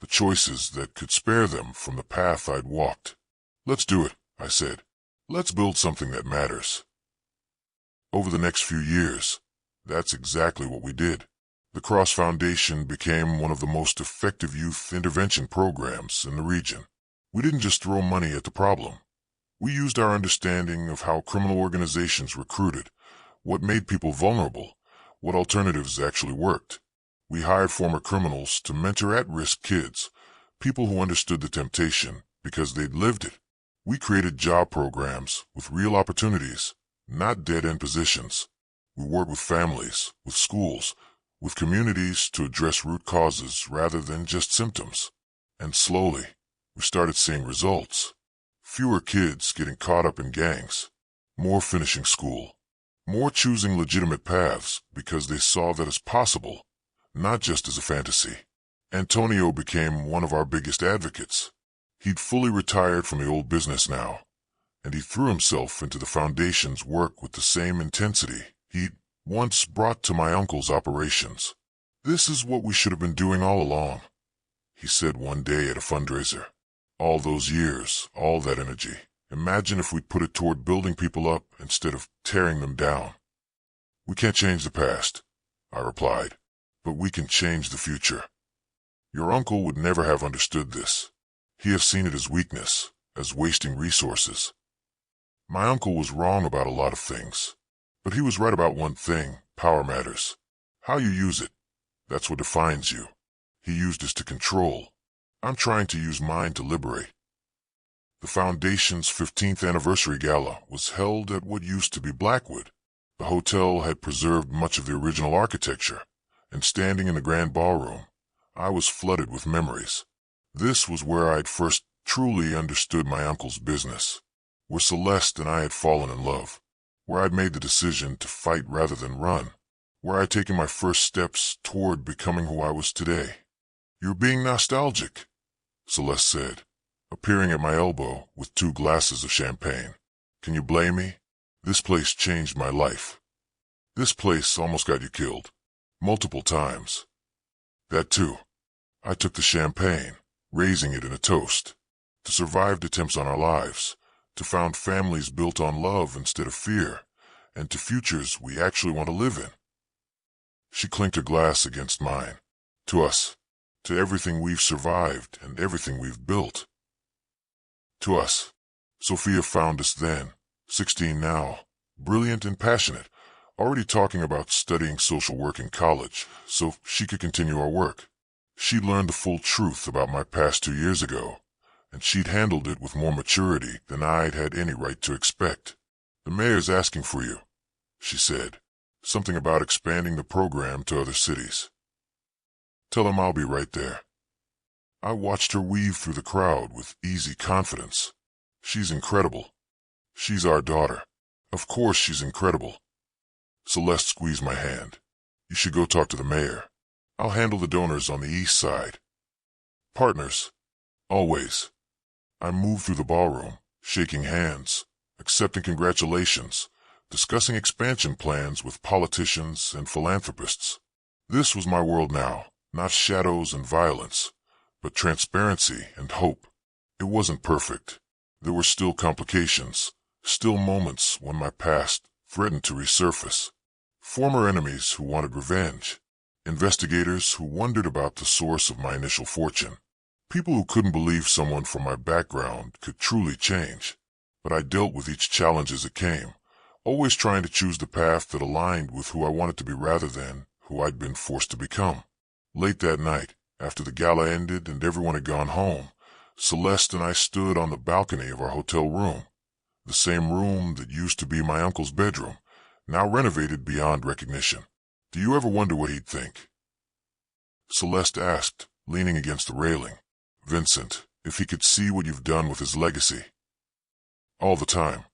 the choices that could spare them from the path I'd walked. Let's do it, I said. Let's build something that matters. Over the next few years, that's exactly what we did. The Cross Foundation became one of the most effective youth intervention programs in the region. We didn't just throw money at the problem. We used our understanding of how criminal organizations recruited, what made people vulnerable, what alternatives actually worked. We hired former criminals to mentor at-risk kids, people who understood the temptation because they'd lived it. We created job programs with real opportunities, not dead-end positions. We worked with families, with schools, with communities to address root causes rather than just symptoms. And slowly, we started seeing results. Fewer kids getting caught up in gangs, more finishing school, more choosing legitimate paths because they saw that as possible, not just as a fantasy. Antonio became one of our biggest advocates. He'd fully retired from the old business now, and he threw himself into the foundation's work with the same intensity he'd once brought to my uncle's operations. This is what we should have been doing all along, he said one day at a fundraiser. All those years, all that energy. Imagine if we'd put it toward building people up instead of tearing them down. We can't change the past, I replied, but we can change the future. Your uncle would never have understood this. He'd have seen it as weakness, as wasting resources. My uncle was wrong about a lot of things, but he was right about one thing: power matters. How you use it, that's what defines you. He used his to control. I'm trying to use mine to liberate. The Foundation's 15th anniversary gala was held at what used to be Blackwood. The hotel had preserved much of the original architecture, and standing in the grand ballroom, I was flooded with memories. This was where I'd first truly understood my uncle's business, where Celeste and I had fallen in love, where I'd made the decision to fight rather than run, where I'd taken my first steps toward becoming who I was today. You're being nostalgic, Celeste said, appearing at my elbow with 2 glasses of champagne. Can you blame me? This place changed my life. This place almost got you killed. Multiple times. That too. I took the champagne, raising it in a toast, to survived attempts on our lives, to found families built on love instead of fear, and to futures we actually want to live in. She clinked her glass against mine. To us. To everything we've survived and everything we've built. To us. Sophia found us then, 16 now, brilliant and passionate, already talking about studying social work in college so she could continue our work. She'd learned the full truth about my past 2 years ago, and she'd handled it with more maturity than I'd had any right to expect. The mayor's asking for you, she said. Something about expanding the program to other cities. Tell him I'll be right there. I watched her weave through the crowd with easy confidence. She's incredible. She's our daughter. Of course she's incredible. Celeste squeezed my hand. You should go talk to the mayor. I'll handle the donors on the east side. Partners. Always. I moved through the ballroom, shaking hands, accepting congratulations, discussing expansion plans with politicians and philanthropists. This was my world now, not shadows and violence, but transparency and hope. It wasn't perfect. There were still complications, still moments when my past threatened to resurface. Former enemies who wanted revenge. Investigators who wondered about the source of my initial fortune. People who couldn't believe someone from my background could truly change. But I dealt with each challenge as it came, always trying to choose the path that aligned with who I wanted to be rather than who I'd been forced to become. Late that night, after the gala ended and everyone had gone home, Celeste and I stood on the balcony of our hotel room, the same room that used to be my uncle's bedroom, now renovated beyond recognition. Do you ever wonder what he'd think? Celeste asked, leaning against the railing. Vincent, if he could see what you've done with his legacy. All the time.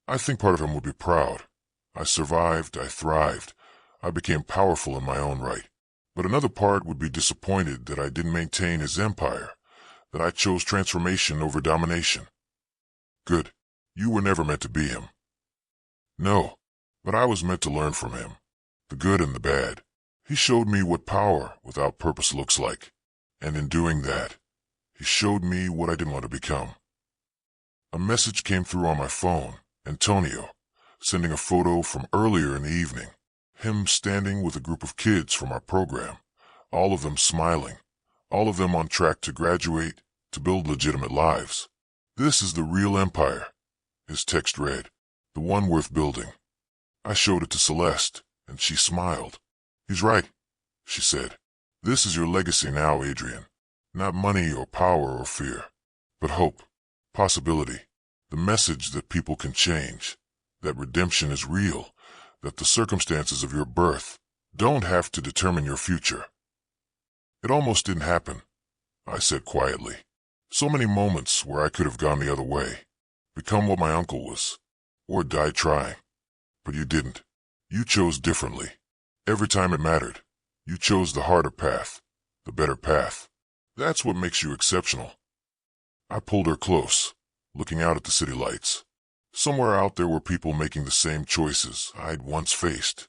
I think part of him would be proud. I survived, I thrived, I became powerful in my own right. But another part would be disappointed that I didn't maintain his empire, that I chose transformation over domination. Good. You were never meant to be him. No, but I was meant to learn from him, the good and the bad. He showed me what power without purpose looks like, and in doing that, he showed me what I didn't want to become. A message came through on my phone, Antonio, sending a photo from earlier in the evening, him standing with a group of kids from our program, all of them smiling, all of them on track to graduate, to build legitimate lives. This is the real empire, his text read, the one worth building. I showed it to Celeste, and she smiled. He's right, she said. This is your legacy now, Adrian. Not money or power or fear, but hope, possibility, the message that people can change, that redemption is real, that the circumstances of your birth don't have to determine your future. It almost didn't happen, I said quietly. So many moments where I could have gone the other way, become what my uncle was, or die trying. But you didn't. You chose differently. Every time it mattered, you chose the harder path, the better path. That's what makes you exceptional. I pulled her close, looking out at the city lights. Somewhere out there were people making the same choices I'd once faced.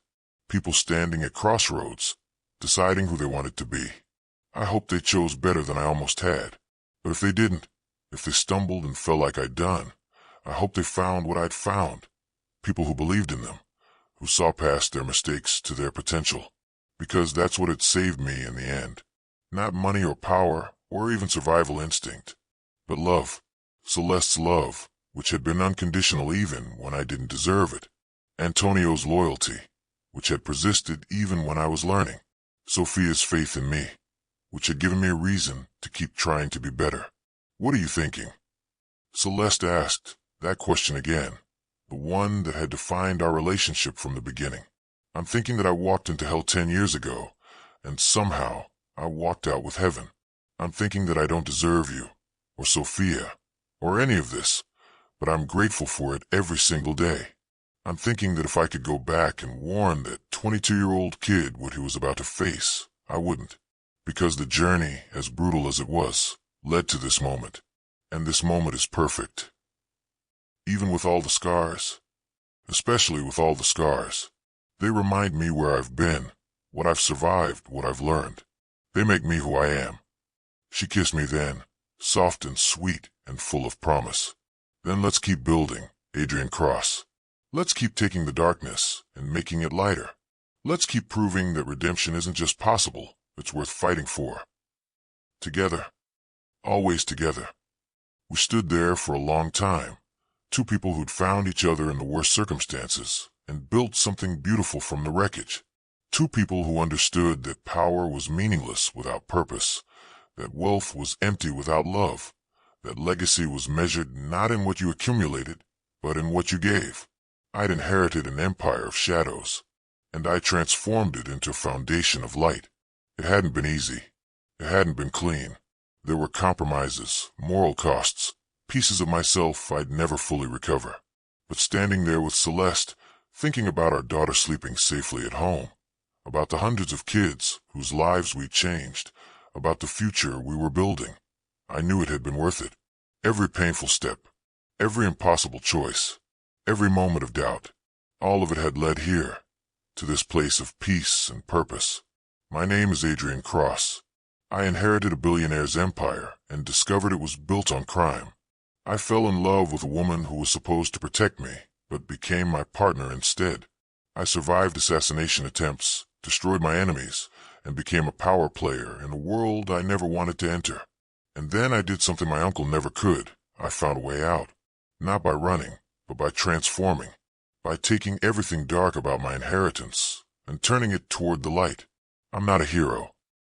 People standing at crossroads, deciding who they wanted to be. I hoped they chose better than I almost had. But if they didn't, if they stumbled and felt like I'd done, I hoped they found what I'd found. People who believed in them, who saw past their mistakes to their potential. Because that's what had saved me in the end. Not money or power, or even survival instinct, but love. Celeste's love, which had been unconditional even when I didn't deserve it. Antonio's loyalty, which had persisted even when I was learning. Sophia's faith in me, which had given me a reason to keep trying to be better. What are you thinking? Celeste asked that question again, the one that had defined our relationship from the beginning. I'm thinking that I walked into hell 10 years ago, and somehow I walked out with heaven. I'm thinking that I don't deserve you, or Sophia, or any of this, but I'm grateful for it every single day. I'm thinking that if I could go back and warn that 22-year-old kid what he was about to face, I wouldn't. Because the journey, as brutal as it was, led to this moment, and this moment is perfect. Even with all the scars, especially with all the scars, they remind me where I've been, what I've survived, what I've learned. They make me who I am. She kissed me then, soft and sweet and full of promise. Then let's keep building, Adrian Cross. Let's keep taking the darkness and making it lighter. Let's keep proving that redemption isn't just possible, it's worth fighting for. Together. Always together. We stood there for a long time, two people who'd found each other in the worst circumstances and built something beautiful from the wreckage. Two people who understood that power was meaningless without purpose, that wealth was empty without love, that legacy was measured not in what you accumulated, but in what you gave. I'd inherited an empire of shadows, and I transformed it into a foundation of light. It hadn't been easy. It hadn't been clean. There were compromises, moral costs, pieces of myself I'd never fully recover. But standing there with Celeste, thinking about our daughter sleeping safely at home, about the hundreds of kids whose lives we'd changed, about the future we were building, I knew it had been worth it. Every painful step, every impossible choice, every moment of doubt, all of it had led here, to this place of peace and purpose. My name is Adrian Cross. I inherited a billionaire's empire and discovered it was built on crime. I fell in love with a woman who was supposed to protect me, but became my partner instead. I survived assassination attempts, destroyed my enemies, and became a power player in a world I never wanted to enter. And then I did something my uncle never could. I found a way out. Not by running, but by transforming. By taking everything dark about my inheritance and turning it toward the light. I'm not a hero.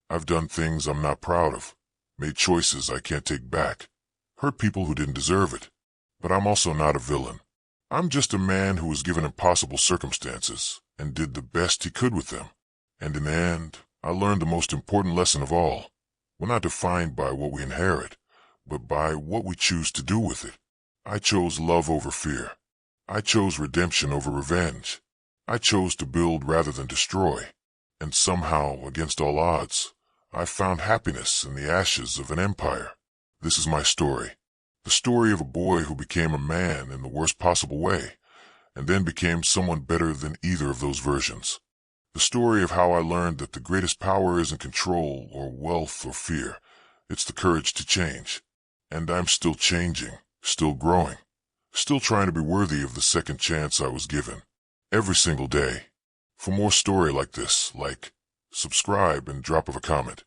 I've done things I'm not proud of, made choices I can't take back, hurt people who didn't deserve it. But I'm also not a villain. I'm just a man who was given impossible circumstances and did the best he could with them. And in the end, I learned the most important lesson of all. We're not defined by what we inherit, but by what we choose to do with it. I chose love over fear. I chose redemption over revenge. I chose to build rather than destroy. And somehow, against all odds, I found happiness in the ashes of an empire. This is my story. The story of a boy who became a man in the worst possible way, and then became someone better than either of those versions. The story of how I learned that the greatest power isn't control or wealth or fear. It's the courage to change. And I'm still changing, still growing, still trying to be worthy of the second chance I was given. Every single day. For more story like this, subscribe and drop a comment.